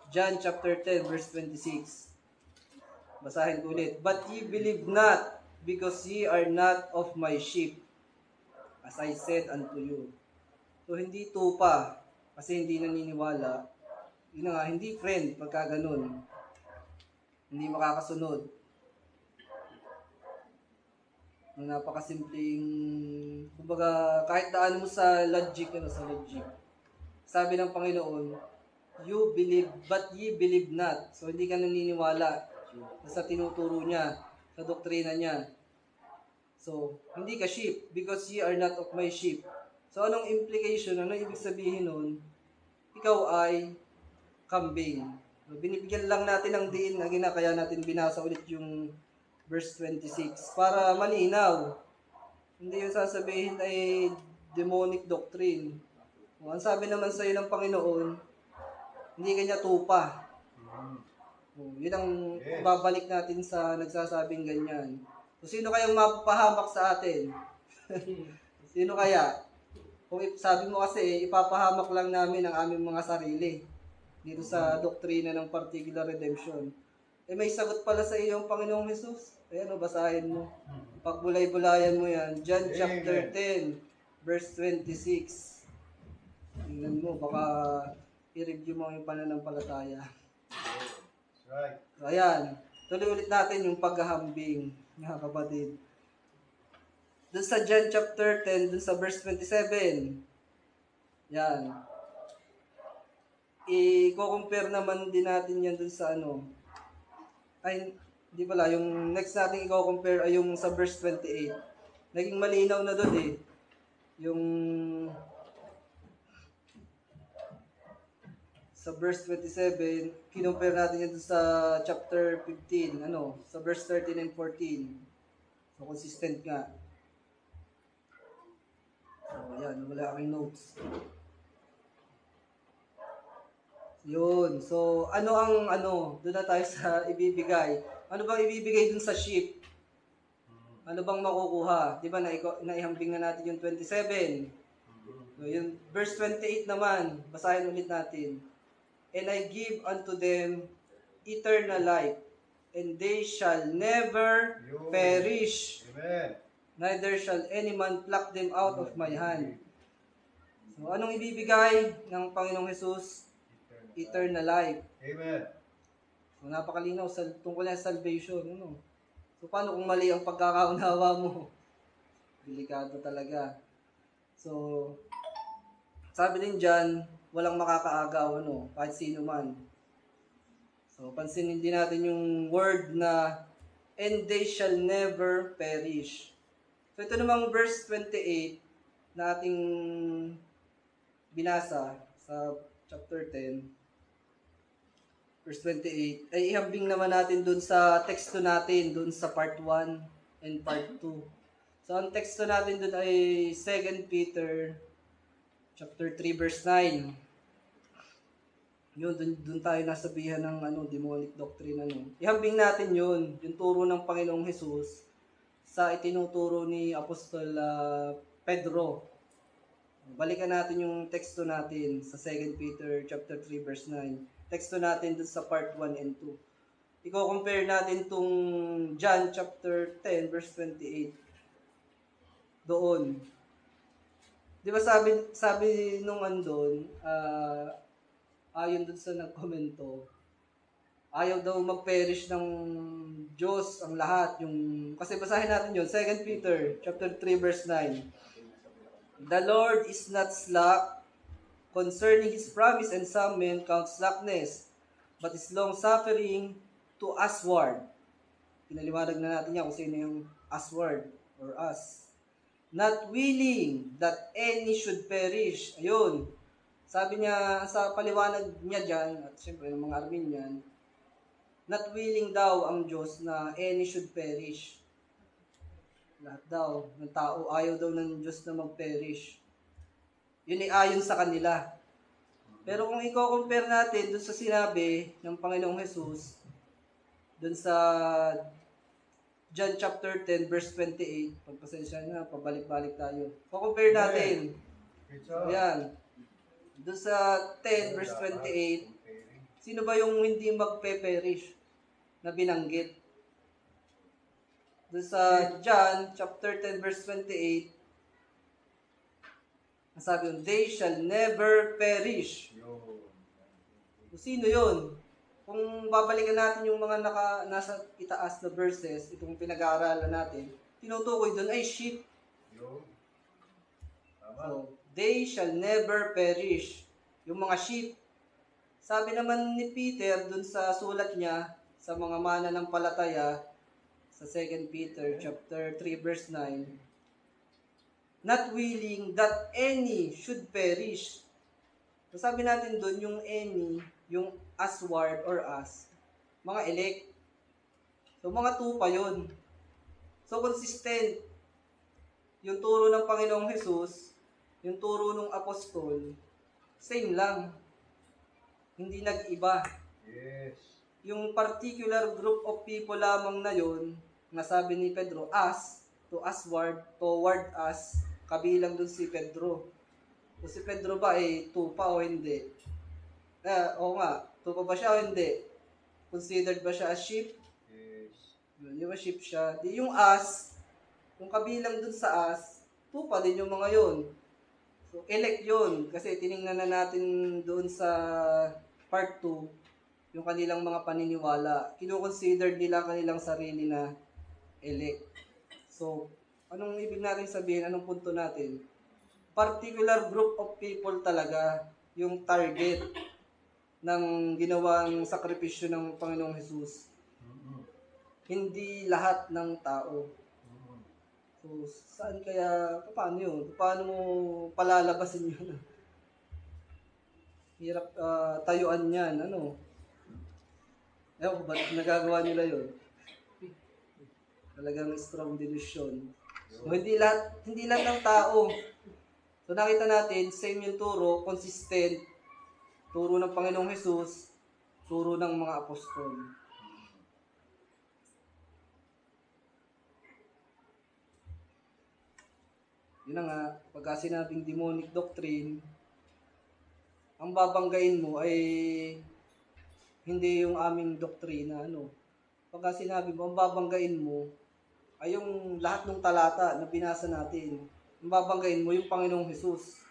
John chapter 10, verse 26. Basahin ko ulit. "But ye believe not, because ye are not of my sheep, as I said unto you." So, hindi tupa kasi hindi naniniwala. Yun na nga, hindi friend pagka ganun. Hindi makakasunod. Ang napakasimpleng, kumbaga, kahit daan mo sa logic. Sabi ng Panginoon, "You believe, but ye believe not." So, hindi ka naniniwala sa tinuturo niya, sa doktrina niya. So, hindi ka sheep because ye are not of my sheep. So, anong implication? Anong ibig sabihin nun? Ikaw ay kambing. So, binibigyan lang natin ng diin na kaya natin binasa ulit yung verse 26 para malinaw. Hindi yung sasabihin ay demonic doctrine. Ang sabi naman sa iyo ng Panginoon, hindi kanya tupa. Yun ang babalik natin sa nagsasabing ganyan. So, sino kayang mapapahamak sa atin? Sino kaya? Kung sabi mo kasi, ipapahamak lang namin ang aming mga sarili dito sa doktrina ng particular redemption. May sagot pala sa iyo ang Panginoong Jesus. Ayan, basahin mo. Pagbulay-bulayan mo yan. John chapter 10, verse 26. Tingnan mo, baka i-review mo yung pananampalataya. Right. So, ayan. Tuloy ulit natin yung paghahambing, mga kapatid. Doon sa John chapter 10, doon sa verse 27. Yan. I-compare naman din natin yan doon sa ano. Ay, hindi pala. Yung next natin i-compare ay yung sa verse 28. Naging malinaw na doon eh. Yung sa verse 27, kinumpare natin yan doon sa chapter 15, sa verse 13 and 14. So, consistent nga. So, yan, wala kaming notes. Yun. So, doon na tayo sa ibibigay. Ano bang ibibigay dun sa sheep? Ano bang makukuha? Di ba, naihambing na natin yung 27. So, yung verse 28 naman, basahin ulit natin. And I give unto them eternal life, and they shall never perish, Amen. neither shall any man pluck them out of my hand. So, anong ibibigay ng Panginoong Jesus? Eternal life. Amen. So, napakalinaw tungkol na sa salvation. Ano? So, paano kung mali ang pagkakaunawa mo? Delikado talaga. So, sabi din dyan, walang makakaagaw, kahit sino man. So, pansinin din natin yung word na, and they shall never perish. So, ito namang verse 28 na ating binasa sa chapter 10, verse 28, ay ihambing naman natin dun sa teksto natin, dun sa part 1 and part 2. So, ang teksto natin dun ay 2 Peter chapter 3, verse 9. Yun, dun tayo nasabihan ng demonic doctrine. Ihambing natin yun, yung turo ng Panginoong Jesus sa itinuturo ni Apostol Pedro. Balikan natin yung teksto natin sa 2 Peter chapter 3, verse 9. Teksto natin dun sa part 1 and 2. I-compare natin tong John chapter 10, verse 28. Doon. Di ba sabi nung andon, ayon dun sa nagkomento, ayaw daw mag-perish ng Diyos ang lahat. Kasi basahin natin yun, 2 Peter chapter 3, verse 9. The Lord is not slack concerning His promise, and some men count slackness, but is long-suffering to usward. Pinaliwanag na natin yan kung sino yung usward or us. Not willing that any should perish. Ayun. Sabi niya, sa paliwanag niya dyan, at syempre ng mga Armenian, not willing daw ang Diyos na any should perish. Lahat daw ng tao, ayaw daw ng Diyos na mag-perish. Yun ay ayon sa kanila. Pero kung i-compare natin dun sa sinabi ng Panginoong Jesus, dun sa John chapter 10, verse 28, pagpasensya na, pabalik-balik tayo. Compare natin. Ayan. Dun sa 10, verse 28, sino ba yung hindi magpe-perish na binanggit? Doon sa John chapter 10, verse 28, sabi yun, they shall never perish. So, sino yun? Kung babalikan natin yung mga nasa itaas na verses, itong pinag-aaralan natin, tinutukoy doon ay sheep. So, they shall never perish. Yung mga sheep. Sabi naman ni Peter doon sa sulat niya sa mga mananampalataya, sa 2 Peter chapter 3, verse 9, not willing that any should perish. So sabi natin doon, yung any, yung usward or us, mga elect. So mga tupa yun. So consistent. Yung turo ng Panginoong Jesus, yung turo ng apostol, same lang. Hindi nag-iba. Yes. Yung particular group of people lamang na yun, nasabi ni Pedro, us, to usward, toward us, kabilang dun si Pedro. So si Pedro ba tupa o hindi? Oo nga, tupa ba siya o hindi? Considered ba siya as sheep? Yes. Yun, di ba sheep siya? Di yung us, kung kabilang dun sa us, tupa din yung mga yun. So elect yun, kasi tiningnan na natin doon sa part 2, yung kanilang mga paniniwala. Kino-consider nila kanilang sarili na elect. So, anong ibig natin sabihin? Anong punto natin? Particular group of people talaga yung target ng ginawang sakripisyo ng Panginoong Jesus. Hindi lahat ng tao. So, saan kaya, paano yun? Paano mo palalabasin yun? Hirap tayuan yan, Ewan ko, ba't nagagawa nila yun? Talagang strong delusion. So, hindi lahat ng tao. So nakita natin, same yung turo, consistent. Turo ng Panginoong Hesus, turo ng mga apostol. Yun na nga, pagka sinabing demonic doctrine, ang babanggain mo ay hindi yung aming doktrina, ano. Pagka sinabi mo, ang babanggain mo ay yung lahat ng talata na binasa natin. Ang babanggain mo yung Panginoong Hesus,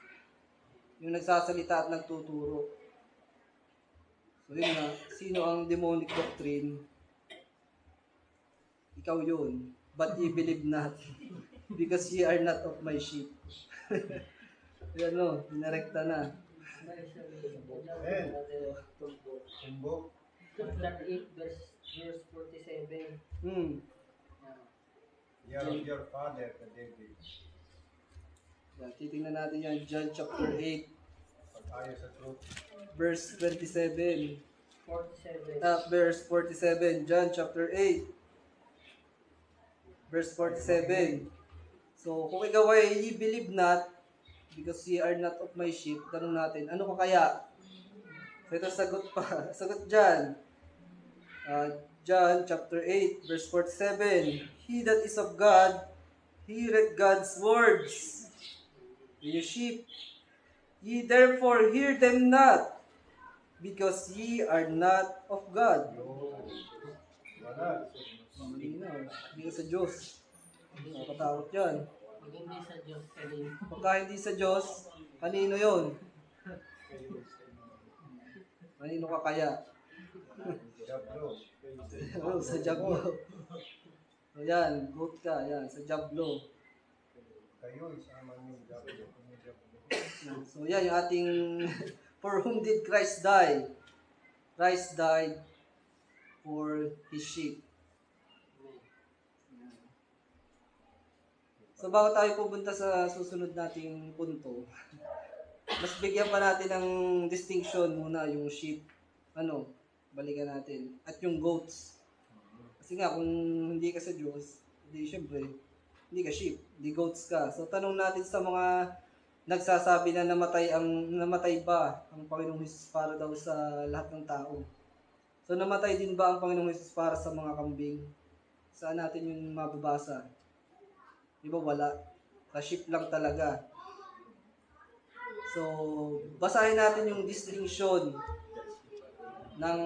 yung nagsasalita at nagtuturo. So yun nga, sino ang demonic doctrine? Ikaw yun. But ye believe not, because ye are not of my sheep. Yan o, pinarekta na. Tumbok. Chapter 8, verse 47. You are of your father, the devil. Yan, titingnan natin yan, John chapter 8, Pag-ayo sa truth. verse 27. 47. Verse 47, John chapter 8, verse 47. So, kung ikaw ay ye believe not, because ye are not of my sheep, tanong natin, ano ka kaya? So, ito sagot pa. Sagot dyan. John chapter 8, verse 47. He that is of God, heareth God's words. Ye sheep, ye therefore hear them not, because ye are not of God. Wala. Malinaw. Hindi ka sa Diyos. Nakatakot yan. Pag hindi sa Diyos, kanino? Pagka hindi sa Diyos, kanino yon? Kanino ka kaya? Diablo. Sa Diablo. Ayan, goat ka. Ayan, sa Diablo. Kayo, isama niyo Diablo. So yan, yung ating for whom did Christ die? Christ died for His sheep. So bago tayo pupunta sa susunod nating punto, mas bigyan pa natin ng distinction muna yung sheep. Ano, balikan natin. At yung goats. Kasi nga, kung hindi ka sa Diyos, hindi syempre, hindi ka sheep, hindi goats ka. So tanong natin sa mga nagsasabi na namatay ba ang Panginoong Hesus para daw sa lahat ng tao. So namatay din ba ang Panginoong Hesus para sa mga kambing? Saan natin yung mababasa? Di ba wala? Sa sheep lang talaga. So, basahin natin yung distinction ng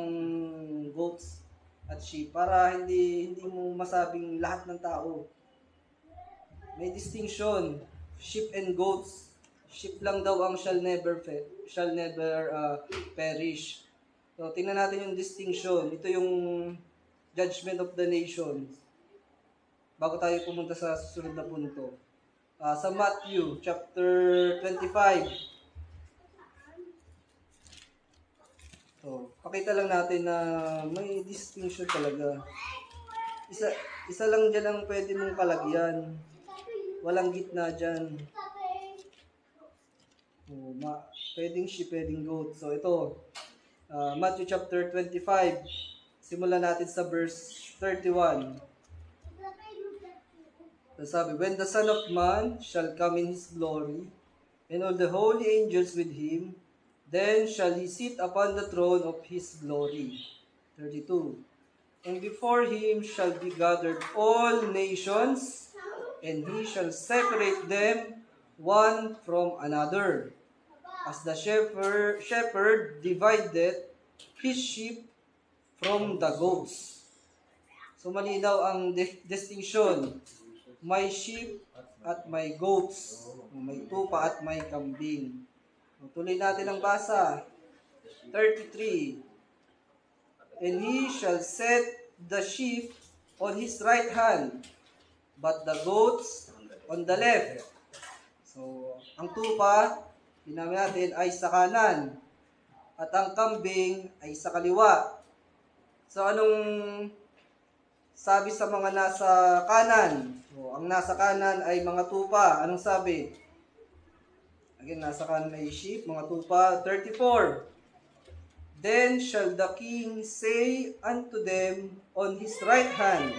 goats at sheep para hindi mo masabing lahat ng tao. May distinction, sheep and goats. Sheep lang daw ang shall never perish. So, tingnan natin yung distinction. Ito yung judgment of the nations. Bago tayo pumunta sa susunod na punto. Sa Matthew chapter 25. So, pakita lang natin na may distinction talaga. Isa lang dyan ang pwede mong kalagyan. Walang gitna dyan. Pwedeng sheep, pwedeng goat. So, ito. Matthew chapter 25. Simulan natin sa verse 31. Sabi, when the Son of Man shall come in His glory, and all the holy angels with Him, then shall He sit upon the throne of His glory. 32. And before Him shall be gathered all nations, and He shall separate them one from another, as the shepherd divided his sheep from the goats. So malinaw ang distinction. May sheep at may goats. May tupa at may kambing. Tuloy natin ang basa. 33. And he shall set the sheep on his right hand, but the goats on the left. So, ang tupa, sinabi natin, ay sa kanan. At ang kambing ay sa kaliwa. So, anong sabi sa mga nasa kanan? So, ang nasa kanan ay mga tupa. Anong sabi? Again, nasa kanan ay sheep, mga tupa. 34. Then shall the king say unto them on his right hand,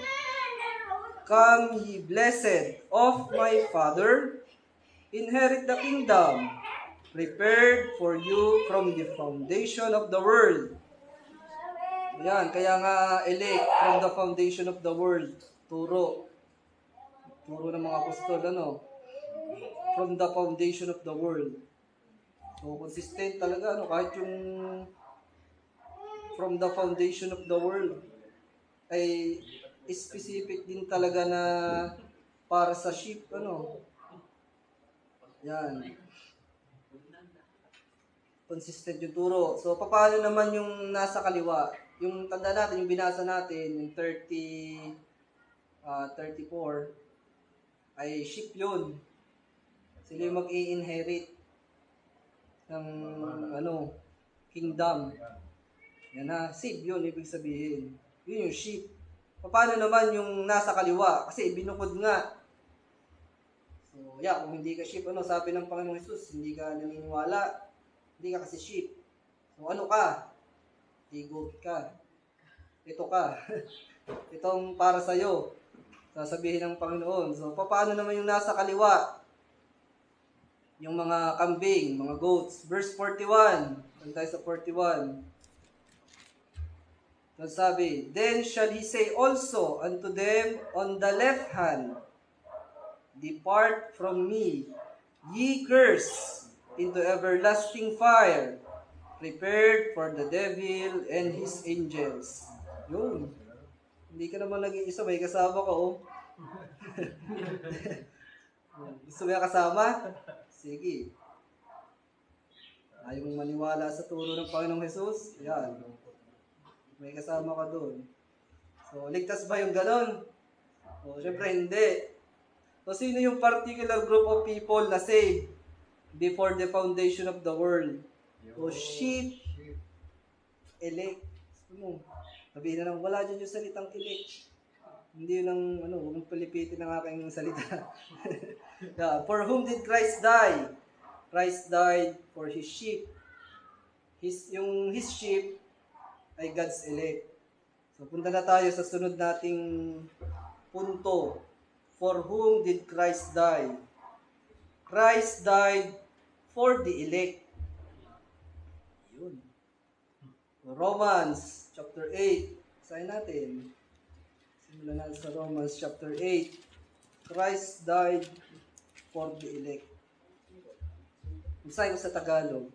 Come ye blessed of my Father, inherit the kingdom prepared for you from the foundation of the world. Yan, kaya nga elect from the foundation of the world. Turo ng mga apostol, ano? From the foundation of the world. So, consistent talaga, ano? Kahit yung from the foundation of the world ay specific din talaga na para sa sheep, ano? Yan. Consistent yung turo. So, paano naman yung nasa kaliwa? Yung tanda natin, yung binasa natin, yung 34, ay sheep yun. Sila yung mag-i-inherit ng kingdom. Yan na, sheep yun, ibig sabihin. Yun yung sheep. Paano naman yung nasa kaliwa? Kasi binukod nga. So, kung hindi ka sheep, sabi ng Panginoong Jesus, hindi ka naniniwala, hindi ka kasi sheep. So, ano ka? Goat ka. Ito ka. Itong para sa'yo. Sasabihin ng Panginoon. So, paano naman yung nasa kaliwa? Yung mga kambing, mga goats. Verse 41. Saan tayo sa 41? So, sabi, then shall he say also unto them on the left hand, depart from me, ye cursed, into everlasting fire, prepared for the devil and his angels. Yun. Hindi ka naman nag-iisa, may kasama ka, oh. Gusto mo yung kasama? Sige. Ayaw mong maniwala sa turo ng Panginoong Jesus? Yan. May kasama ka doon. So, ligtas ba yung ganon? O, syempre hindi. So, sino yung particular group of people na saved before the foundation of the world? O, sheep, elect. Sabihin na lang, wala dyan yung salitang elect. Hindi yun ang, huwag mong palipitin ang aking salita. Yeah. For whom did Christ die? Christ died for His sheep. His sheep ay God's elect. So, punta na tayo sa sunod nating punto. For whom did Christ die? Christ died for the elect. Yun. Romans chapter 8. Basahin natin. Simulan natin sa Romans chapter 8. Christ died for the elect. Basahin ko sa Tagalog.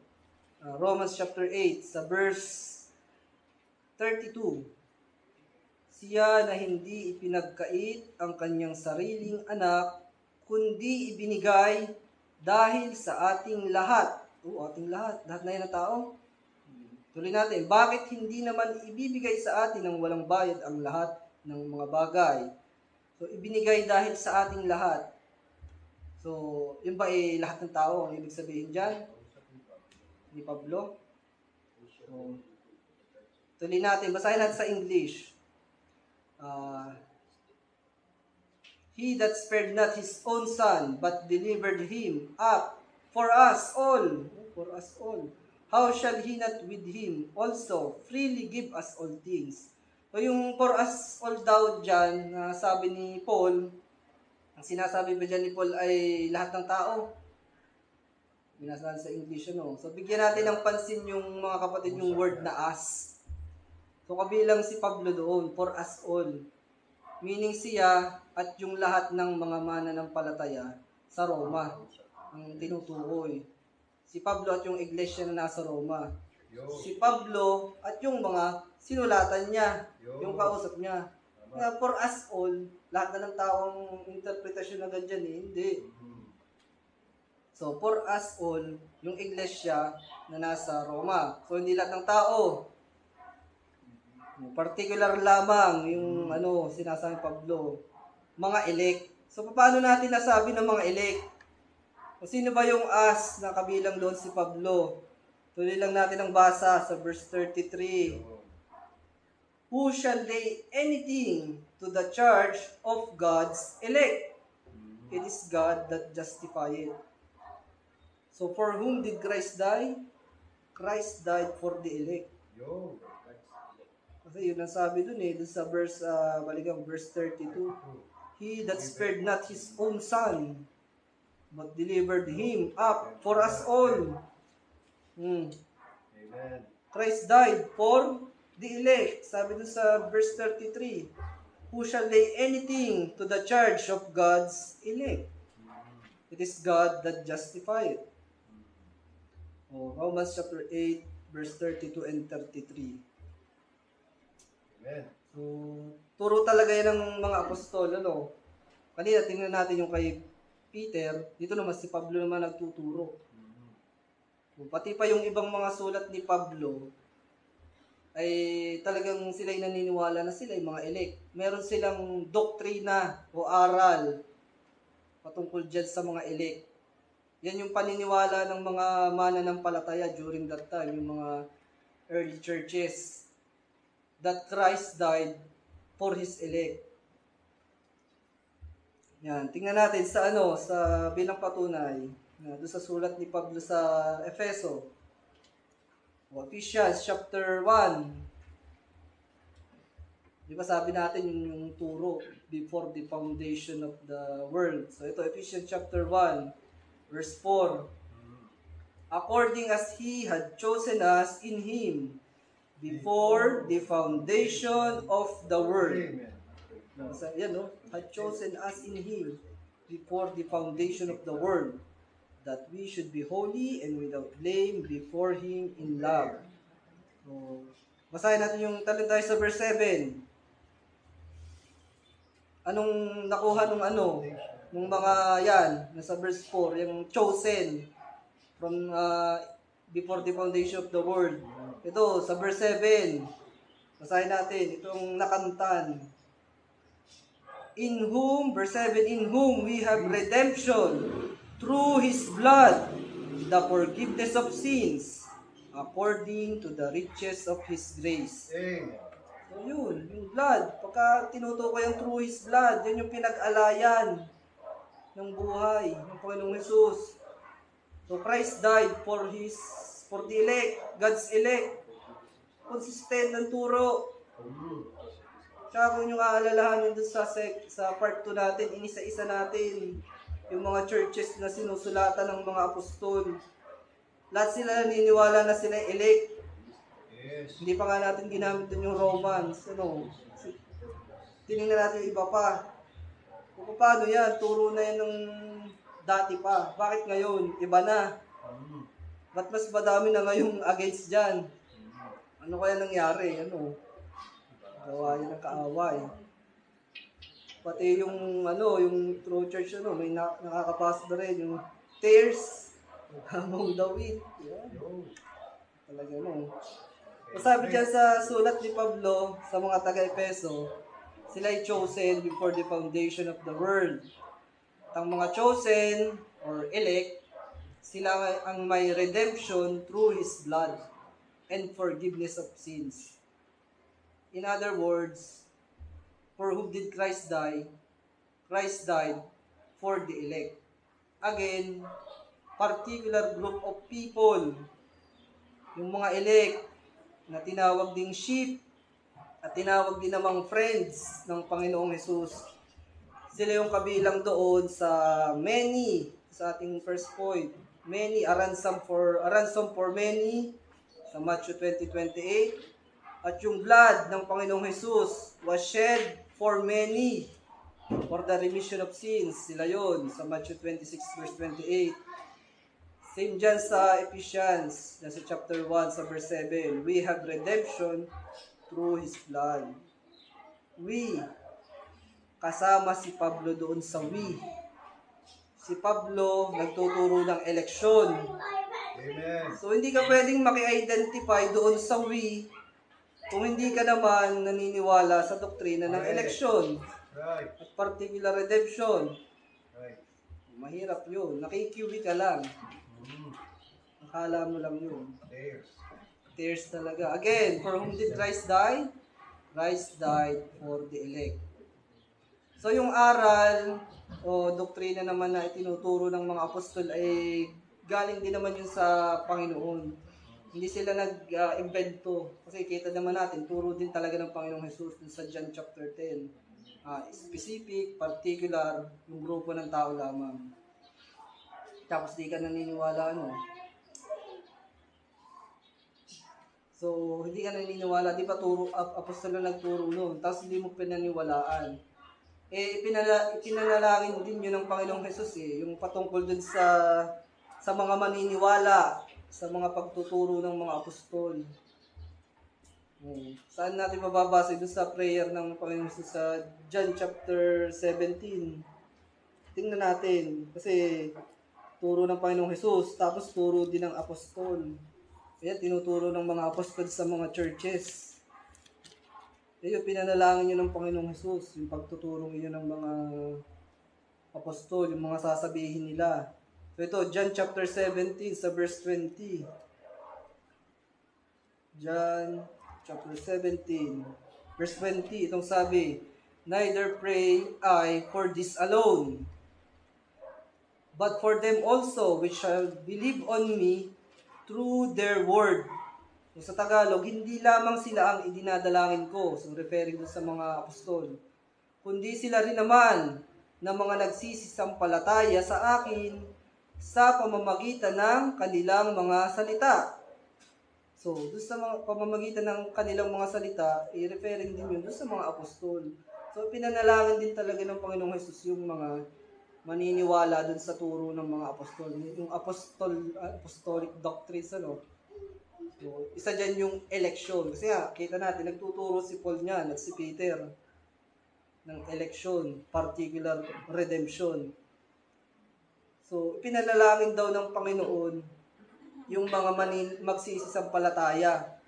Romans chapter 8 sa verse 32. Siya na hindi ipinagkait ang kanyang sariling anak, kundi ibinigay dahil sa ating lahat. Ating lahat. Lahat na yan ng tao. Tuloy natin, bakit hindi naman ibibigay sa atin ng walang bayad ang lahat ng mga bagay? So, ibinigay dahil sa ating lahat. So, yun ba lahat ng tao? Ang ibig sabihin dyan? Ni Pablo? So, tuloy natin, basahin natin sa English. He that spared not his own son, but delivered him up for us all. For us all. How shall he not with him also freely give us all things? So yung for us all daw dyan, na sabi ni Paul, ang sinasabi ba dyan ni Paul ay lahat ng tao? Binasahan sa English, So bigyan natin ng pansin yung mga kapatid yung word na us. So kabilang si Pablo doon, for us all. Meaning siya at yung lahat ng mga mananampalataya sa Roma ang tinutukoy. Si Pablo at yung iglesia na nasa Roma. Si Pablo at yung mga sinulatan niya, yung kausap niya. Kaya for us all, lahat na ng taong interpretasyon na ganyan hindi. So for us all, yung iglesia na nasa Roma. So hindi lahat ng tao. Particular lamang yung sinasabi Pablo, mga elect. So paano natin nasabi ng mga elect? O sino ba yung us na kabilang doon si Pablo? Tuloy lang natin ang basa sa verse 33. Who shall lay anything to the charge of God's elect? It is God that justifieth. So for whom did Christ die? Christ died for the elect. Kasi yun ang sabi dun dun sa verse, verse 32. He that spared not his own son, but delivered him up for us all. Amen. Christ died for the elect. Sabi dun sa verse 33, who shall lay anything to the charge of God's elect? It is God that justifieth. Romans chapter 8, verse 32 and 33. Amen. So, turo talaga yan ng mga apostol, ano? Kanina, tingnan natin yung kay Peter. Dito naman, si Pablo naman nagtuturo. So, pati pa yung ibang mga sulat ni Pablo, ay talagang sila'y naniniwala na sila'y mga elect. Meron silang doktrina o aral patungkol dyan sa mga elect. Yan yung paniniwala ng mga mananampalataya during that time, yung mga early churches, that Christ died for His elect. Yan, tingnan natin sa sa bilang patunay, doon sa sulat ni Pablo sa Efeso, Ephesians chapter 1. Di ba sabi natin yung turo before the foundation of the world. So ito, Ephesians chapter 1, verse 4. According as He had chosen us in Him before the foundation of the world. Amen. Yan, no? Had chosen us in Him before the foundation of the world, that we should be holy and without blame before Him in love. So, basahin natin yung talent tayo sa verse 7. Anong nakuha nung mga yan, nasa verse 4, yung chosen from before the foundation of the world. Ito, sa verse 7, basahin natin, itong nakantan. In whom, verse 7, in whom we have redemption through His blood, the forgiveness of sins, according to the riches of His grace. Amen. So yun, yung blood. Pagka tinutukoy yung through His blood, yan yung pinag-alayan ng buhay ng Panginoong Jesus. So Christ died for the elect, God's elect. Consistent ng turo. Tsaka kung yung aalalahanin dun sa part 2 natin, inisa-isa natin yung mga churches na sinusulatan ng mga apostol. Lahat sila naniniwala na sila elect. Yes. Hindi pa nga natin ginamit dun yung Romans. Tinignan natin yung iba pa. Kung paano yan, turo na yan ng dati pa. Bakit ngayon? Iba na. Ba't mas madami na ngayong against dyan? Ano kaya nangyari? Gawain ng kaaway. Pati yung true church may nakakapasok na rin yung tears among the wheat. Yeah. Talaga Sabi dyan sa sulat ni Pablo sa mga taga-Efeso, sila ay chosen before the foundation of the world. Ang mga chosen or elect, sila ang may redemption through His blood and forgiveness of sins. In other words, for whom did Christ die? Christ died for the elect. Again, particular group of people, yung mga elect na tinawag ding sheep at tinawag din namang friends ng Panginoong Jesus. Sila yung kabilang doon sa many, sa ating first point. Many, a ransom for many, sa Matthew 20:28. At yung blood ng Panginoong Jesus was shed for many for the remission of sins. Sila yon sa Matthew 26 verse 28. Same dyan sa Ephesians, sa chapter 1 sa verse 7. We have redemption through His blood. We, kasama si Pablo doon sa we. Si Pablo nagtuturo ng eleksyon. Amen. So hindi ka pwedeng maki-identify doon sa we kung hindi ka naman naniniwala sa doktrina ng eleksyon Right. at particular redemption. Right. Mahirap yun. Nakikiwi ka lang. Akala mo lang yun. Tears. Tears talaga. Again, for whom did Christ die? Christ died for the elect. So yung aral o doktrina naman na itinuturo ng mga apostol ay galing din naman yun sa Panginoon. Hindi sila nag-invento. Kasi kita naman natin, turo din talaga ng Panginoong Jesus sa John chapter 10. Specific, particular, yung grupo ng tao lamang. Tapos di ka naniniwala, So, hindi ka naniniwala. Di ba apostol na nagturo noon, tapos hindi mo pinaniwalaan. Ipinanalangin din yun ng Panginoong Jesus yung patungkol dun sa mga maniniwala, sa mga pagtuturo ng mga apostol. Saan natin mababasa dun sa prayer ng Panginoong Jesus sa John chapter 17? Tingnan natin, kasi turo ng Panginoong Jesus, tapos turo din ng apostol. Kaya tinuturo ng mga apostol sa mga churches. Kaya pinanalangin yun ng Panginoong Jesus, yung pagtuturong yun ng mga apostol, yung mga sasabihin nila. So ito, John chapter 17 sa verse 20. John chapter 17, verse 20, itong sabi, "Neither pray I for this alone, but for them also which shall believe on me through their word." So, sa Tagalog, hindi lamang sila ang idinadalangin ko, so referring doon sa mga apostol, kundi sila rin naman ng mga nagsisisampalataya sa akin sa pamamagitan ng kanilang mga salita. So, doon sa mga pamamagitan ng kanilang mga salita, referring din yun doon sa mga apostol. So, pinanalangin din talaga ng Panginoong Jesus yung mga maniniwala doon sa turo ng mga apostol. Yung apostolic doctrines, ano? So, isa dyan yung election. Kasi nga, kita natin, nagtuturo si Paul niyan at si Peter ng election, particular redemption. So, pinanalangin daw ng Panginoon yung mga magsisisampalataya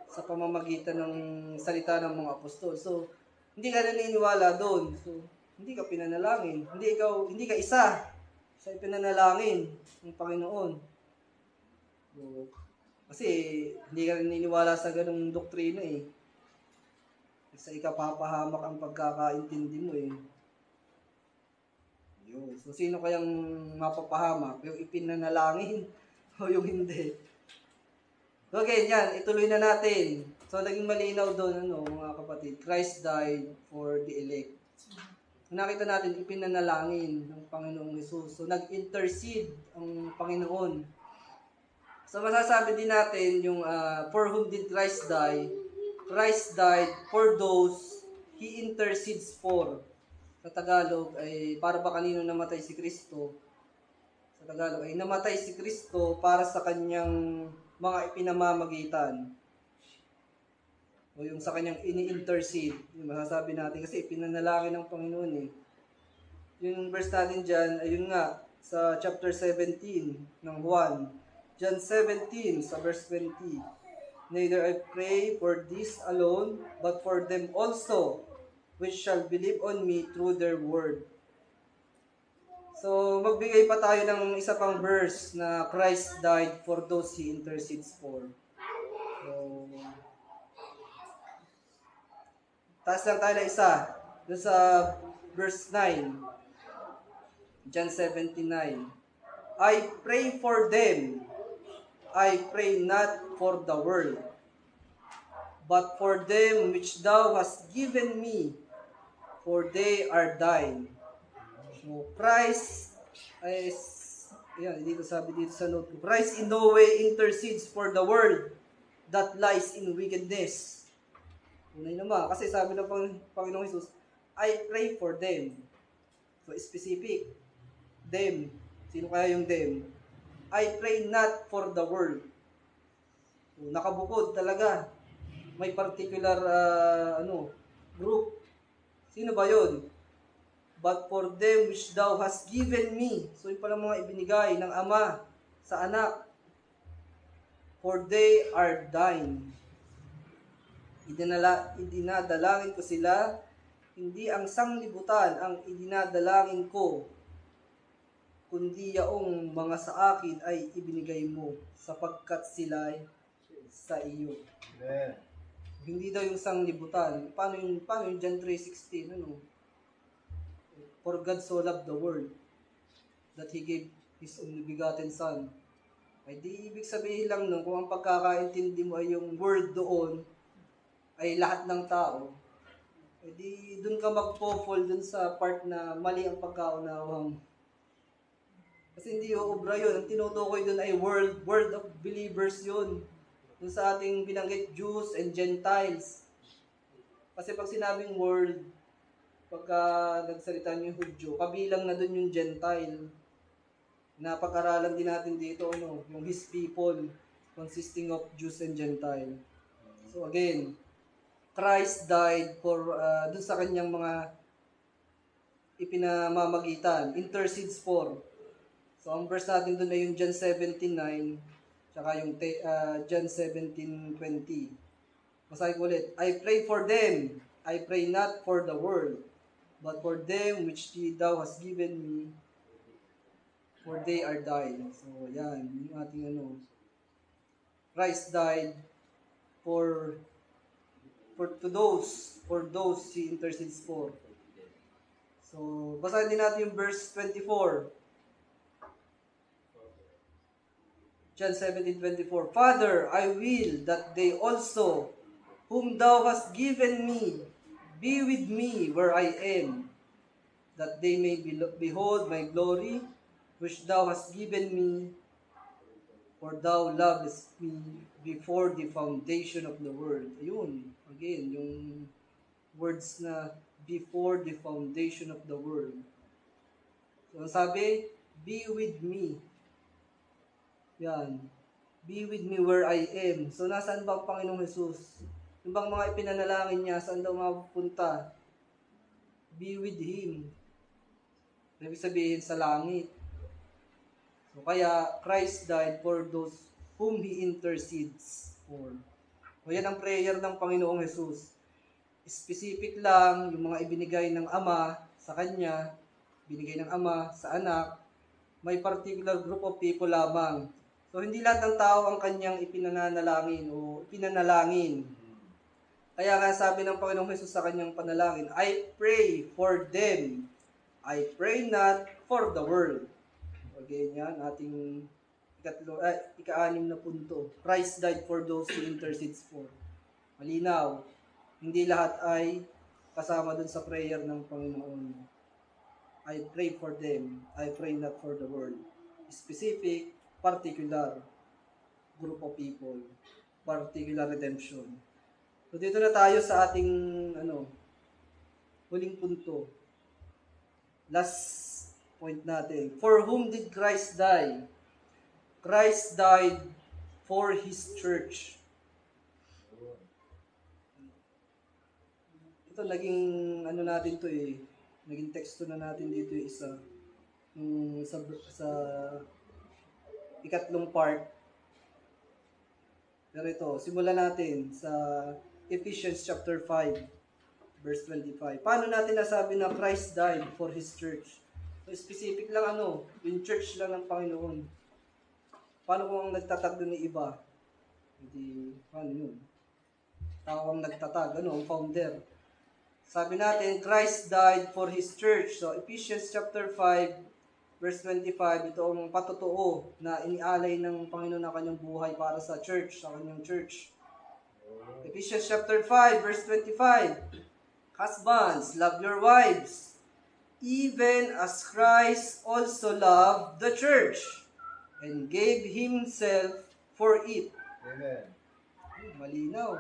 sa pamamagitan ng salita ng mga apostol. So, hindi ka naniniwala doon. So, hindi ka pinanalangin. Hindi ka isa sa ipinanalangin ng Panginoon. So, kasi hindi ka naniniwala sa ganung doktrina Sa ikapapahamak ang pagkakaintindi mo Yun. So, sino kayang mapapahamak? Yung ipinanalangin o yung hindi? Okay, yan. Ituloy na natin. So, naging malinaw doon, mga kapatid. Christ died for the elect. Nakita natin, ipinanalangin ng Panginoong Jesus. So, nag-intercede ang Panginoon. So, masasabi din natin yung for whom did Christ die? Christ died for those He intercedes for. Sa Tagalog ay para ba kanino namatay si Kristo? Sa Tagalog ay namatay si Kristo para sa kanyang mga ipinamamagitan. O yung sa kanyang ini-intercede. Yung masasabi natin kasi ipinanalangin ng Panginoon Yung verse natin dyan, ayun nga, sa chapter 17 ng Juan. John 17 sa verse 20. "Neither I pray for this alone, but for them also, which shall believe on me through their word." So, magbigay pa tayo ng isa pang verse na Christ died for those He intercedes for. So, taas lang tayo na isa. Doon sa verse 9. John 17:9. "I pray for them. I pray not for the world, but for them which thou hast given me, for they are thine." So, Christ is, dito sabi dito sa note ko, Christ in no way intercedes for the world that lies in wickedness. Unay naman, kasi sabi ng Panginoong Jesus, I pray for them. So, specific. Them. Sino kaya yung them? I pray not for the world. So, nakabukod talaga. May particular group. Sino ba yun? "But for them which thou hast given me." So, yung palang mga ibinigay ng Ama sa Anak. "For they are thine." Idinadalangin ko sila, hindi ang sanglibutan ang idinadalangin ko, kundi yaong mga sa akin ay ibinigay mo, sapagkat sila sa iyo. Amen. Hindi daw yung sanglibutan. Paano yung John 3:16? "For God so loved the world, that He gave His only begotten Son." Ay di ibig sabihin lang kung ang pagkakaintindi mo ay yung word doon, ay lahat ng tao, ay di doon ka magpo-fall doon sa part na mali ang pagkaunawa mo. Kasi hindi uubra yun. Ang tinutukoy doon ay world of believers yun. dun sa ating binanggit, Jews and Gentiles. Kasi pag sinabing world, pagka nagsalita yung Hudyo, kabilang na dun yung Gentile. Napag-aralan din natin dito, yung His people, consisting of Jews and Gentile. So again, Christ died for, dun sa kanyang mga ipinamamagitan, intercedes for. So ang verse natin dun ay yung John 17:9, tsaka yung John 17:20. Basahin ko ulit. I pray for them. I pray not for the world, but for them which thou hast given me, for they are thine. So, yan. Yung ating Christ died for those he intercedes for. So, basahin din natin yung verse 24. John 17:24. Father, I will that they also, whom thou hast given me, be with me where I am, that they may behold my glory, which thou hast given me, for thou lovest me before the foundation of the world. Ayun, again, yung words na before the foundation of the world. So, ang sabi, be with me. Yan. Be with me where I am. So, nasaan ba ang Panginoong Jesus? Yung bang mga ipinanalangin niya, saan daw mapupunta? Be with Him. Ibig sabihin, sa langit. So, kaya, Christ died for those whom He intercedes for. So, yan ang prayer ng Panginoong Jesus. Specific lang, yung mga ibinigay ng Ama sa Kanya, binigay ng Ama sa Anak, may particular group of people lamang. So, hindi lahat ng tao ang Kanyang ipinanalangin o ipinanalangin. Kaya nga sabi ng Panginoong Jesus sa Kanyang panalangin, I pray for them. I pray not for the world. Again yan, ating ika-6 na punto. Christ died for those he intercedes for. Malinaw, hindi lahat ay kasama dun sa prayer ng Panginoon. I pray for them. I pray not for the world. Specific, particular group of people. Particular redemption. So dito na tayo sa ating huling punto. Last point natin. For whom did Christ die? Christ died for His church. Ito naging natin to naging teksto na natin dito isa. Sa ikatlong part. Pero ito, simulan natin sa Ephesians chapter 5, verse 25. Paano natin nasabi na Christ died for His church? So, specific lang yung church lang ng Panginoon. Paano kung ang nagtatag doon ni iba? Hindi, paano yun? Tao ang nagtatag, ang founder. Sabi natin, Christ died for His church. So, Ephesians chapter 5, verse 25, ito ang patotoo na inialay ng Panginoon na kanyang buhay para sa church, sa kanyang church. Ephesians chapter 5, verse 25, Husbands, love your wives, even as Christ also loved the church, and gave Himself for it. Amen. Malinaw.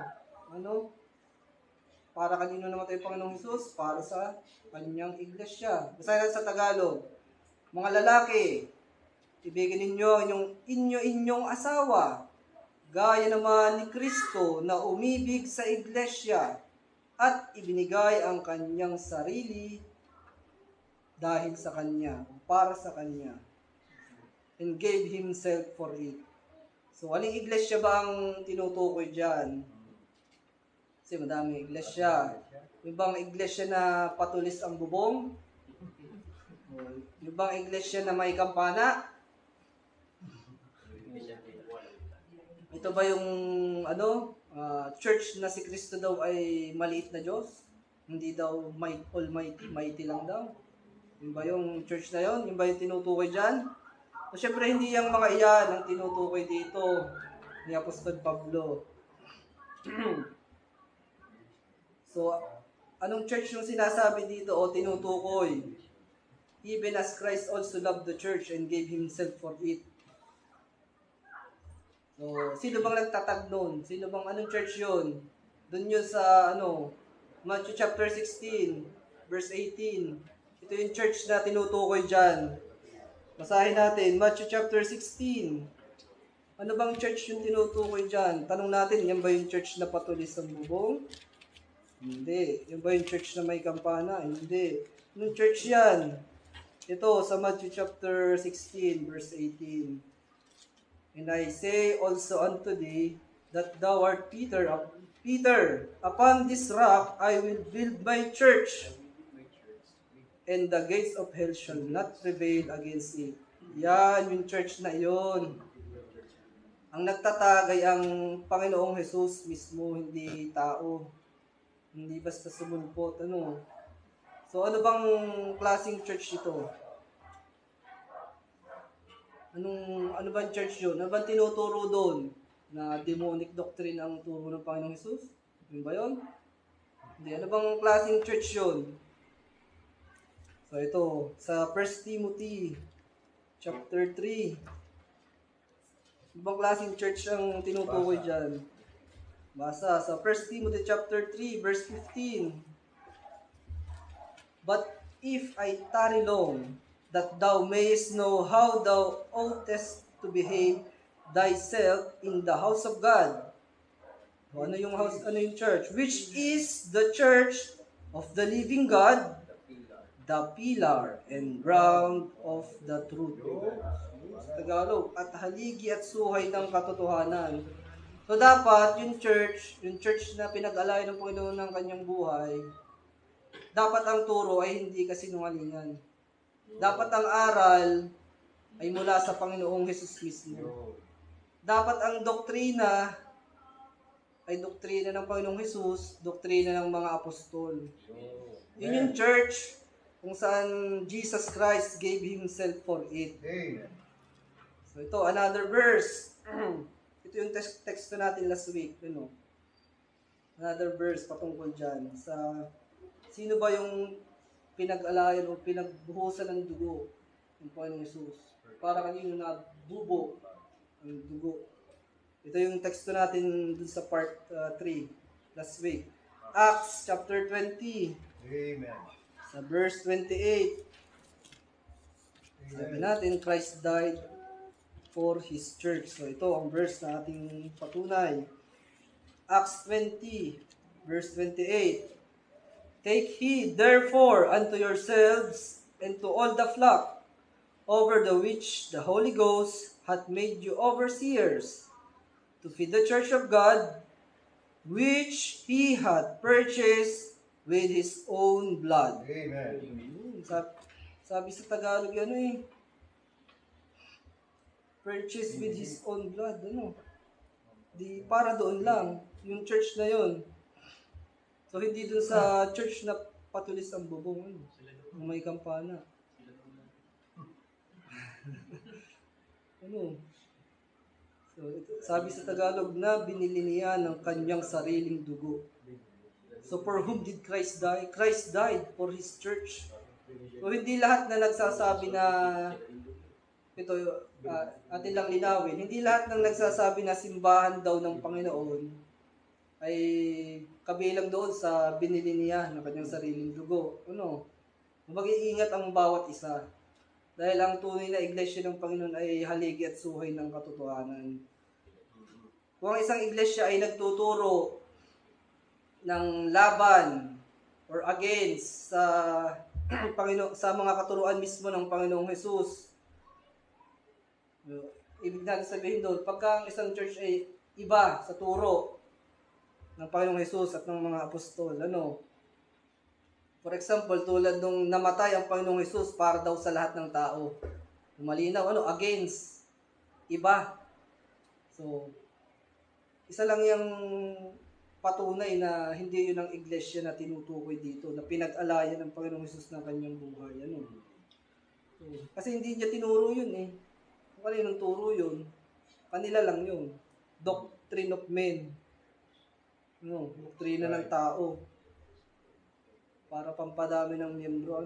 Para kanino namatay ang Panginoong Jesus? Para sa kanyang iglesia. Basahin natin sa Tagalog. Mga lalaki, ibigin ninyo yung inyong asawa, gaya naman ni Kristo na umibig sa iglesia at ibinigay ang kanyang sarili dahil sa kanya, para sa kanya, and gave Himself for it. So, aling iglesia ba ang tinutukoy dyan? Kasi madaming iglesia. Yung bang iglesia na patulis ang bubong? Yung bang iglesia na may kampana? Ito ba yung church na si Kristo daw ay maliit na Diyos? Hindi daw almighty, mighty lang daw? Yung ba yung church na yon? Yung ba yung tinutukoy dyan? So, syempre hindi yung mga iyan ang tinutukoy dito ni Apostol Pablo. So, anong church yung sinasabi dito o tinutukoy? Even as Christ also loved the church and gave Himself for it. So, sino bang nagtatag nun? Sino bang, anong church yun? Doon yun sa, Matthew chapter 16, verse 18. Ito yung church na tinutukoy dyan. Basahin natin, Matthew chapter 16. Ano bang church yung tinutukoy dyan? Tanong natin, yan ba yung church na patulis ang bubong? Hindi. Yan ba yung church na may kampana? Hindi. Anong church yan? Ito, sa Matthew chapter 16, verse 18. And I say also unto thee, that thou art Peter, Peter, upon this rock I will build my church, and the gates of hell shall not prevail against it. Yan, yung church na yon. Ang nagtatag ay ang Panginoong Jesus mismo, hindi tao. Hindi basta sumulpot, So, ano bang klaseng church ito? Ano bang church yun? Ano bang tinuturo doon? Na demonic doctrine ang turo ng Panginoong Jesus? Yun ba yun? Hindi. Ano bang klaseng church yun? So, ito. Sa 1 Timothy chapter 3. Ano bang klaseng church ang tinutukoy dyan? Basa. Sa 1 Timothy chapter 3, verse 15. But if I tarry long, that thou mayest know how thou oughtest to behave thyself in the house of God. So, ano yung house, ano yung church? Which is the church of the living God, the pillar and ground of the truth. Sa Tagalog, at haligi at suhay ng katotohanan. So dapat yung church na pinag-alay ng Panginoon ng kanyang buhay, dapat ang turo ay hindi kasinungalingan. Dapat ang aral ay mula sa Panginoong Hesus mismo. Dapat ang doktrina ay doktrina ng Panginoong Hesus, doktrina ng mga apostol. Yun yung church kung saan Jesus Christ gave Himself for it. So ito, another verse. Ito yung teksto natin last week. Another verse patungkol dyan. Sino ba yung pinag-alayan o pinagbuhusan ng dugo ng Panginoong Jesus? Para kanino na bubo ang dugo. Ito yung teksto natin dun sa part 3 last week. Acts chapter 20. Amen. Sa verse 28. Sabi natin, Christ died for His church. So ito ang verse na ating patunay. Acts 20, verse 28. Take heed therefore unto yourselves and to all the flock, over the which the Holy Ghost hath made you overseers, to feed the church of God, which He hath purchased with His own blood. Amen. Sabi sa Tagalog purchased with His own blood, Di para doon lang, yung church na yon. So, hindi dun sa church na patulis ang bubong, ng may kampana. So, sabi sa Tagalog na binili niya ng kanyang sariling dugo. So, for whom did Christ die? Christ died for His church. So, hindi lahat na nagsasabi na, ito, atin lang linawin, hindi lahat ng nagsasabi na simbahan daw ng Panginoon ay kabilang doon sa binili niya ng kanyang sariling dugo. Mag-iingat ang bawat isa. Dahil ang tunay na iglesia ng Panginoon ay haligi at suhay ng katotohanan. Kung ang isang iglesia ay nagtuturo ng laban or against sa sa mga katuruan mismo ng Panginoong Hesus, ibig natin sabihin doon, pagka ang isang church ay iba sa turo ng Panginoong Hesus at ng mga apostol, For example, tulad nung namatay ang Panginoong Hesus para daw sa lahat ng tao. Malinaw, against, iba. So, isa lang yung patunay na hindi yun ang iglesia na tinutukoy dito, na pinag-alayan ng Panginoong Hesus ng kanyang buhay. So, kasi hindi niya tinuro yun Kung kaninong turo yun, kanila lang yun. Doctrine of men. Doktrina ng tao. Para pampadami ng miyembro,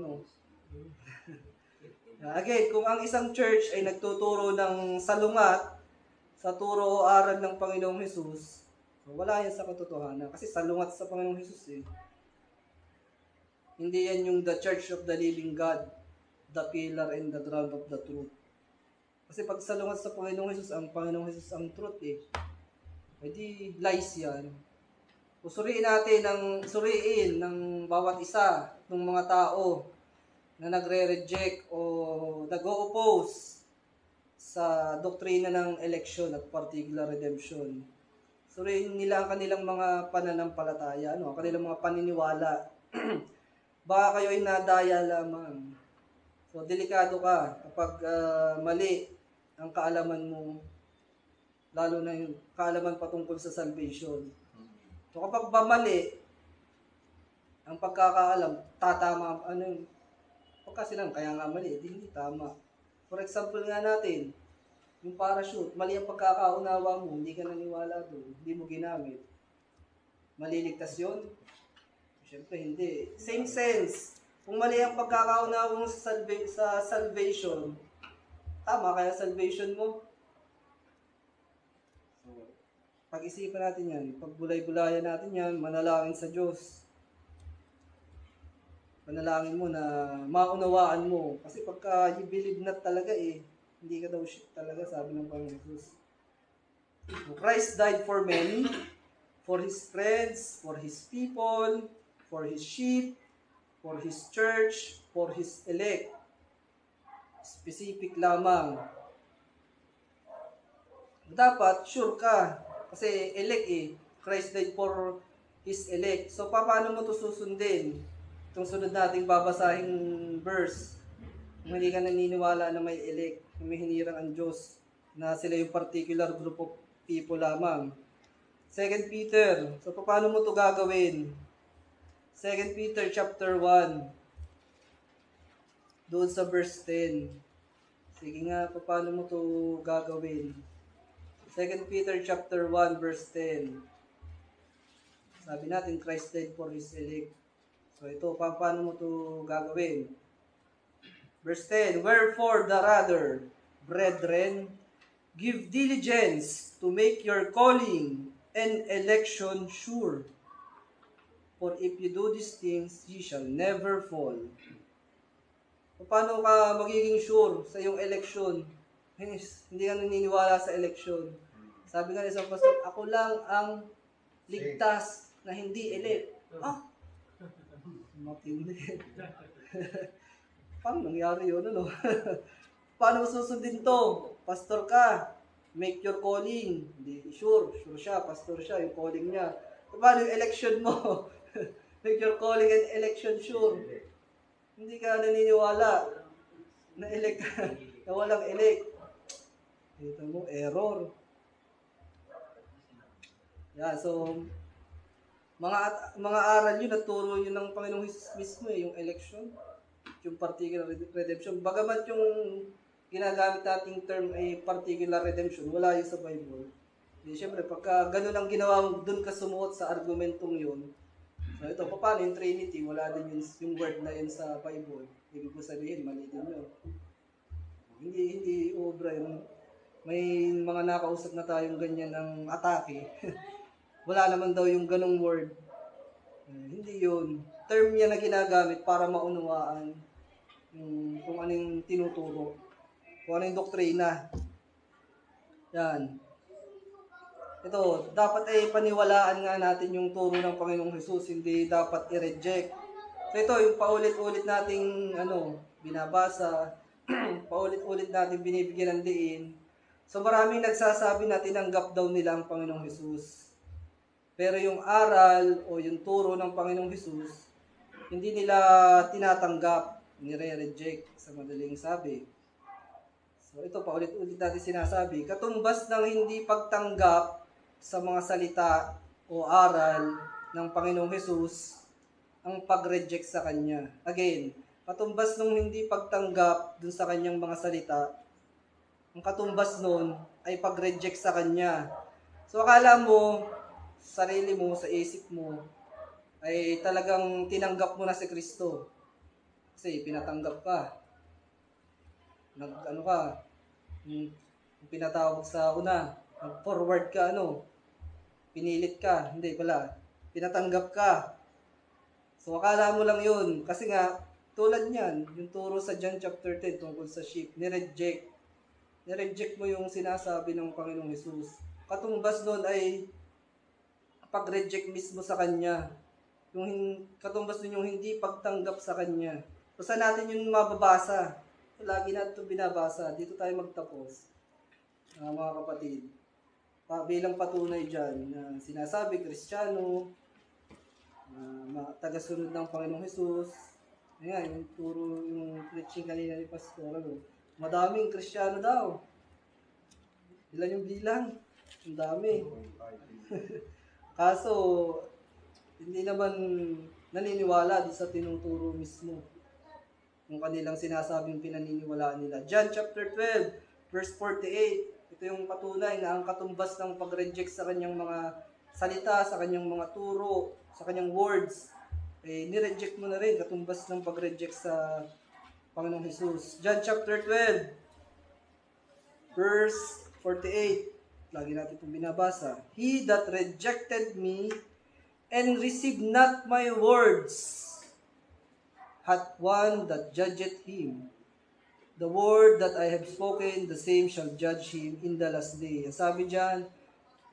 Again, kung ang isang church ay nagtuturo ng salungat sa turo o aral ng Panginoong Hesus, so wala yan sa katotohanan. Kasi salungat sa Panginoong Hesus eh. Hindi yan yung the Church of the Living God, the pillar and the ground of the truth. Kasi pag salungat sa Panginoong Hesus, ang Panginoong Hesus ang truth eh. Hindi lies yan. O suriin ng bawat isa ng mga tao na nagre-reject o nag-o-oppose sa doktrina ng election at particular redemption. Suriin nila ang kanilang mga pananampalataya, kanilang mga paniniwala. Baka kayo ay nadaya lamang. So, delikado ka kapag mali ang kaalaman mo, lalo na yung kaalaman patungkol sa salvation. So, kapag ba mali ang pagkakaalam, tatama, pagkasilang, kaya nga mali, hindi tama. For example nga natin, yung parachute, mali ang pagkakaunawa mo, hindi ka naniwala doon, hindi mo ginamit. Maliligtas yun? Siyempre, hindi. Same sense. Kung mali ang pagkakaunawa mo sa salvation, tama kaya salvation mo? So, pag-isipan natin yan, pagbulay-bulayan natin yan, manalangin sa Diyos. Panalangin mo na maunawaan mo. Kasi pagka you believe not talaga hindi ka daw shit talaga, sabi ng Panginoon Jesus. Christ died for many, for His friends, for His people, for His sheep, for His church, for His elect. Specific lamang. Dapat, sure ka. Kasi elect Christ died for His elect. So, paano mo ito susundin? Itong sunod nating babasahing verse. Kung hindi ka naniniwala na may elect, na may hinirang ang Diyos, na sila yung particular group of people lamang. 2 Peter. So, paano mo ito gagawin? 2 Peter chapter 1. Doon sa verse 10. Sige nga, paano mo ito gagawin? 2 Peter chapter 1 verse 10. Sabi natin, Christ died for His elect. So ito, paano mo ito gagawin? Verse 10, wherefore the rather, brethren, give diligence to make your calling and election sure. For if you do these things, ye shall never fall. Paano ka magiging sure sa iyong election? Hindi ka naniniwala sa election. Sabi nga isang pastor, ako lang ang ligtas na hindi elect. Matindi. Paano nangyari yun, Paano susundin to? Pastor ka, make your calling. Hindi, sure siya, pastor siya, yung calling niya. Paano yung election mo? Make your calling and election sure. Hindi ka naniniwala na elect na walang elect. Ito mo, error. Yeah, so, mga aral yun, naturo yun ng Panginoong Jesus mismo yung election, yung particular redemption. Bagamat yung ginagamit nating term ay particular redemption, wala yun sa Bible. Siyempre, pagka ganun ang ginawa mo, dun ka sumuot sa argumentong yun. So ito, paano yung Trinity? Wala din yung word na yun sa Bible. Ibig ko sabihin, mali din yun. Hindi obra yun. May mga nakausap na tayong ganyan ng atake. Wala naman daw yung ganong word. Hindi yun. Term niya na ginagamit para maunawaan kung anong tinuturo. Kung anong doktrina. Yan. Ito, dapat ay paniwalaan nga natin yung turo ng Panginoong Hesus, hindi dapat i-reject. So ito, yung paulit-ulit nating binabasa, paulit-ulit nating binibigyan ng diin. So maraming nagsasabi na tinanggap daw nila ang Panginoong Hesus. Pero yung aral o yung turo ng Panginoong Hesus, hindi nila tinatanggap, nire-reject sa madaling sabi. So ito, paulit-ulit natin sinasabi, katumbas ng hindi pagtanggap sa mga salita o aral ng Panginoong Hesus ang pag-reject sa Kanya. Again, katumbas nung hindi pagtanggap dun sa Kanyang mga salita, ang katumbas nun ay pag-reject sa Kanya. So akala mo, sarili mo, sa isip mo, ay talagang tinanggap mo na si Kristo. Kasi pinatanggap ka. Pinatawag sa una. Nag-forward ka, pinilit ka, hindi pala, pinatanggap ka. So, akala mo lang yun. Kasi nga, tulad niyan, yung turo sa John chapter 10 tungkol sa sheep, nireject. Nireject mo yung sinasabi ng Panginoong Jesus. Katumbas doon ay pag-reject mismo sa Kanya. Katumbas doon yung hindi pagtanggap sa Kanya. So, saan natin yun mababasa? So, lagi natin ito binabasa. Dito tayo magtapos. Mga kapatid. Bilang patunay dyan na sinasabi, Kristiyano, tagasunod ng Panginoong Jesus. Ayan, yung turo, yung preaching kanina ni Pastor, madaming Kristiyano daw. Ilan yung bilang? Ang dami. Kaso, hindi naman naniniwala di sa tinuturo mismo. Yung kanilang sinasabing pinaniniwalaan nila. John chapter 12, verse 48. Ito yung patunay na ang katumbas ng pag-reject sa kanyang mga salita, sa kanyang mga turo, sa kanyang words, nireject mo na rin katumbas ng pag-reject sa Panginoong Jesus. John chapter 12, verse 48. Lagi natin itong binabasa. He that rejected me and received not my words hath one that judgeth him. The word that I have spoken, the same shall judge him in the last day. Sabi diyan,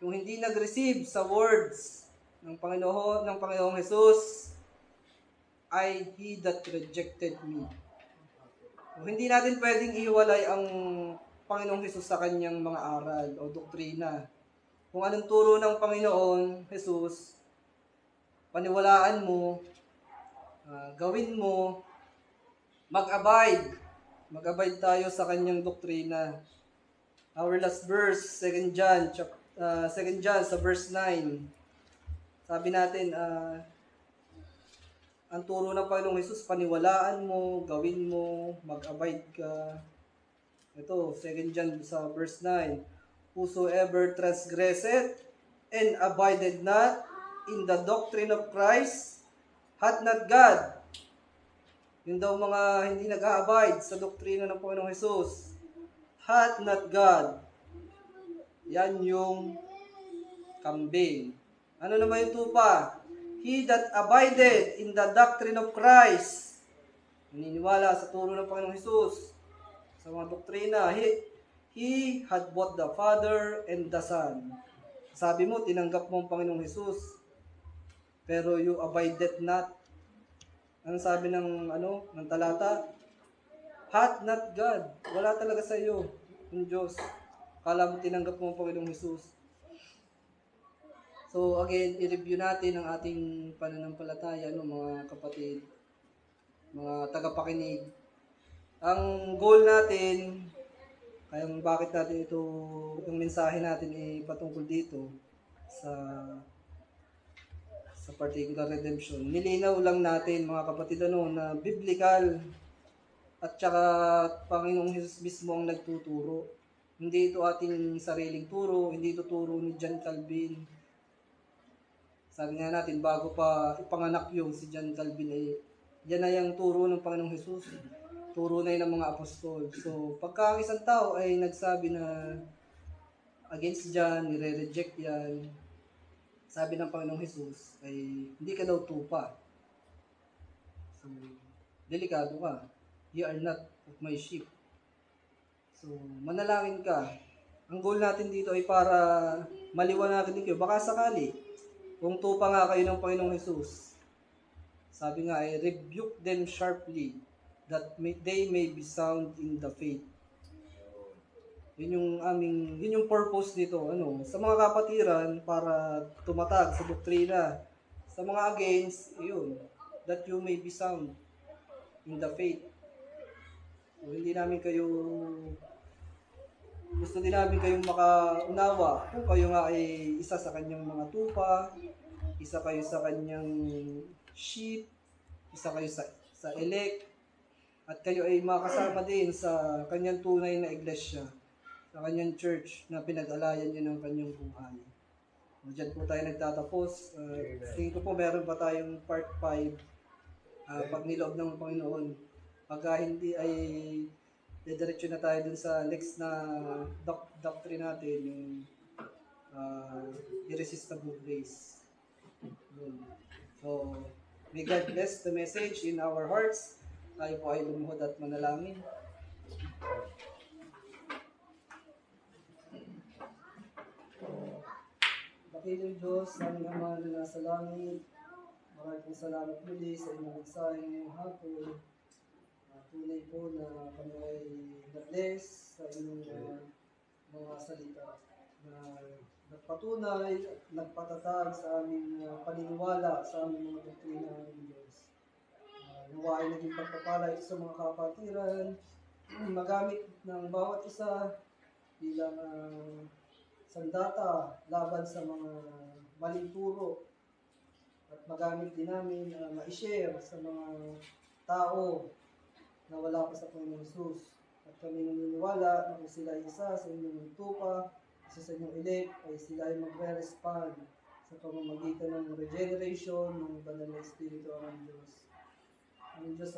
yung hindi nag-receive sa words ng Panginoong Jesus ay he that rejected me. So, hindi natin pwedeng ihiwalay ang Panginoong Jesus sa kanyang mga aral o doktrina. Kung anong turo ng Panginoon Jesus, paniwalaan mo, gawin mo, mag-abide. Mag-abide tayo sa kanyang doktrina. Our last verse, 2 John sa verse 9. Sabi natin, ang turo ng Panginoong Jesus, paniwalaan mo, gawin mo, mag-abide ka. Ito, 2 John sa verse 9. Whosoever transgresseth and abideth not in the doctrine of Christ hath not God. Yun daw mga hindi nag-a-abide sa doktrina ng Panginoong Jesus. Hath not God. Yan yung kambing. Ano naman yung tupa? He that abideth in the doctrine of Christ. Naniniwala sa turo ng Panginoong Jesus. Sa mga doktrina. He had both the Father and the Son. Sabi mo, tinanggap mo ang Panginoong Jesus. Pero you abideth not. Anong sabi ng talata? Hath not God. Wala talaga sa iyo yung Diyos. Kala mo tinanggap mo ang Panginoong Jesus. So again, i-review natin ang ating pananampalataya, mga kapatid, mga tagapakinig. Ang goal natin, kaya bakit natin yung mensahe natin patungkol dito sa particular redemption. Nilinaw lang natin mga kapatid na biblical at saka Panginoong Jesus mismo ang nagtuturo. Hindi ito ating sariling turo, hindi ito turo ni John Calvin. Sabi nga natin, bago pa ipanganak yung si John Calvin, yan na yung turo ng Panginoong Jesus. Turo na yun ng mga apostol. So, pagka ang isang tao ay nagsabi na against John, nire-reject yan, sabi ng Panginoong Jesus ay hindi ka daw tupa. So, delikado ka. You are not of my sheep. So, manalangin ka. Ang goal natin dito ay para maliwanagan din kayo. Baka sakali, kung tupa nga kayo ng Panginoong Jesus, sabi nga ay rebuke them sharply that they may be sound in the faith. Yun yung purpose dito, sa mga kapatiran para tumatag sa doktrina. Sa mga against, yun, that you may be sound in the faith. So, gusto din namin kayong makaunawa kung kayo nga ay isa sa kanyang mga tupa, isa kayo sa kanyang sheep, isa kayo sa elect, at kayo ay makasama din sa kanyang tunay na iglesia, sa kanyang church na pinag-alayan niya ng kanyang buhay. Diyan po tayo nagtatapos. Tingin ko po meron pa tayong part 5 pag niloob ng Panginoon. Pagka hindi ay didiretso na tayo dun sa next na doctrine natin, yung Irresistible Grace. Yun. So, may God bless the message in our hearts. Tayo po ay lumuhod at manalangin. Dakilang Diyos, aming Ama na nasa langit, maraming pong salamat muli sa inyong mensahe ngayong hapon. Tunay po na kami ay na-bless sa inyong mga salita na nagpatunay at nagpatatag sa aming paniniwala sa aming mga doktrina ng Diyos. Nawa ay naging pagpapala ito sa mga kapatiran, magamit ng bawat isa bilang sandata laban sa mga maling turo at magamit din namin ma-share sa mga tao na wala pa sa Panginoong Jesus. At kami naniniwala na kung sila ay isa sa inyong tupa, isa sa inyong elect, ay sila ay magre-respond sa pamamagitan ng regeneration ng banal na Espiritu ang Diyos. Ang Diyos,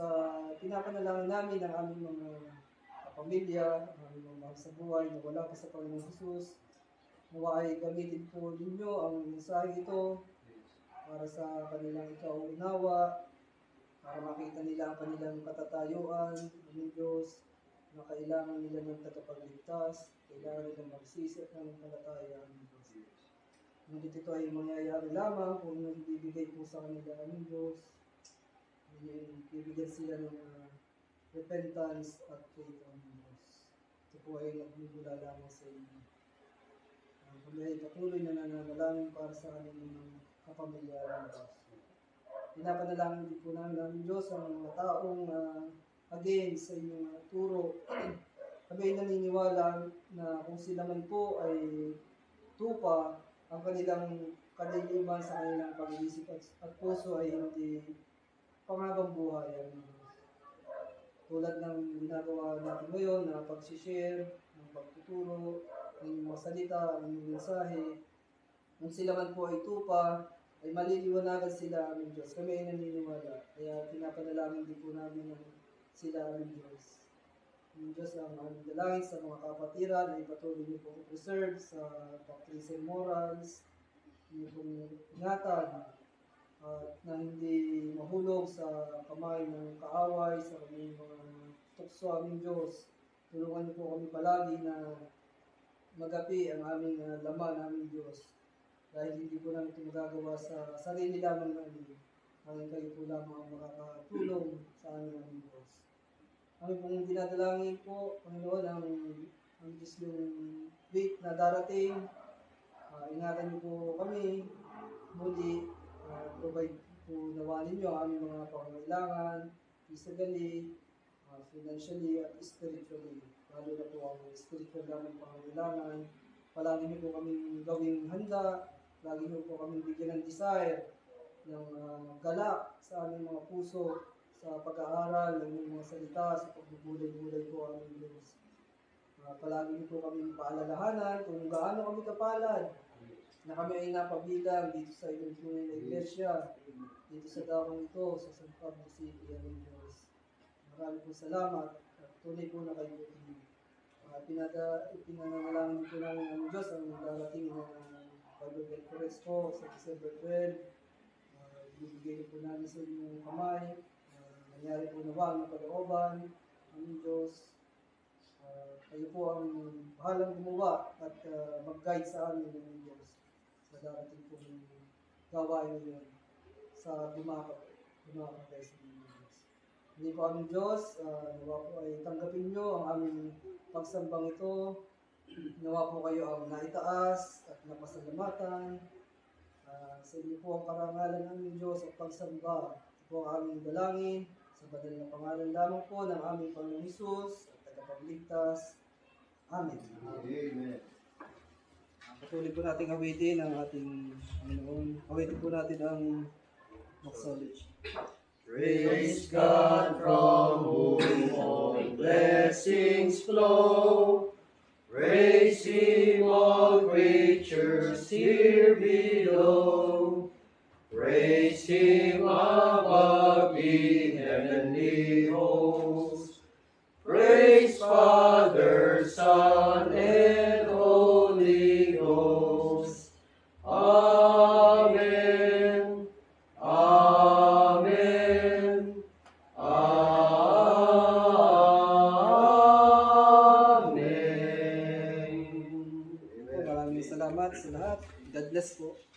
pinapanalangin namin ang aming mga kapamilya, ang aming mga mahal sa buhay na wala pa sa Panginoong Jesus. Nawa ay gamitin po ninyo ang mensahe ito para sa kanilang ikauunawa, para makita nila ang kanilang katatayuan ng Diyos, na kailangan nila ng tagapagligtas, kailangan nila magsisi at ng palataya ng Diyos. Ngunit ito ay mangyayari lamang kung nagbibigay po sa kanila ng Diyos, bibigyan sila ng repentance at faith ng Diyos. Ito po ay nagmumula lamang sa inyo. Kami ay patuloy na nananalangin para sa aming mga kapamilya ng Diyos. Pinapanalangin din po namin ang Diyos ang mga taong against sa inyong turo. Kami ay naniniwala na kung sila man po ay tupa, ang kanilang kaliliman sa kanilang pag-iisip at puso ay hindi panghabang buhay. Tulad ng ginagawa natin ngayon na pag-share, ng pagtuturo, ng mga salita, ng mensahe, kung sila man po ay tupa, ay maliliwanagan sila aming Diyos. Kami ay naniniwala. Kaya pinapanalangin din po namin ng sila aming Diyos. Ang Diyos ang aming dalangin sa mga kapatiran ay patuloy niyo pong preserve sa doctrines and morals, niyo pong ingatan na hindi mahulog sa kamay ng kaaway, sa aming mga tukso aming Diyos. Tulungan niyo po kami palagi na magapi ang aming laman aming Diyos. Dahil hindi po namin ito magagawa sa sarili lamang namin. Hanggang kayo po lamang ang makakatulong sa aming Diyos. Kami pong dinadalangin po, Panginoon, ang Diyos yung week na darating. Ingatan niyo po kami muli. Provide po nawa ninyo ang aming mga pangangailangan, physically, financially, at spiritually. Lalo na po ang spiritual namin pangangailangan. Palagi niyo po kaming gawing handa. Lagi niyo po kaming bigyan ng desire, ng galak sa aming mga puso, sa pag-aaral ng mga salita, sa pagbubulay-bulay po aming Diyos. Palagi niyo po kaming paalalahanan kung gaano kami kapalad na kami ay napabilang dito sa inyong tunay na iglesia, dito sa dakong ito, sa San Pablo City, aming Diyos. Maraming po salamat at tunay po na kayo pinanalangin po namin ang Diyos ang darating na Bible Conference po sa December 12. Ibibigay po namin sa inyong kamay. Nangyari po na ba ang kalooban ng Diyos. Kayo po ang bahalang gumawa at mag-guide sa amin ng Diyos sa darating po ng gawain yun sa dumakap kayo sa Diyos. Hindi po aming Diyos, nawa po ay tanggapin nyo ang aming pagsambang ito. Nawa po kayo ang naitaas at napasalamatan. Sa inyo po ang karangalan ng aming Diyos at pagsamba. Ito po ang aming dalangin sa banal na pangalan lamang po ng aming Panginoong Hesus at tagapagligtas. Amen. Amen. Patuloy po natin awitin ang ating Panginoon. Awitin po natin ang doxology. Praise God from whom all blessings flow. Praise Him, all creatures here below. Praise Him above in heavenly hosts. Praise Father, Son, and Holy Ghost. Amen. Po, maraming salamat sa lahat. God bless po.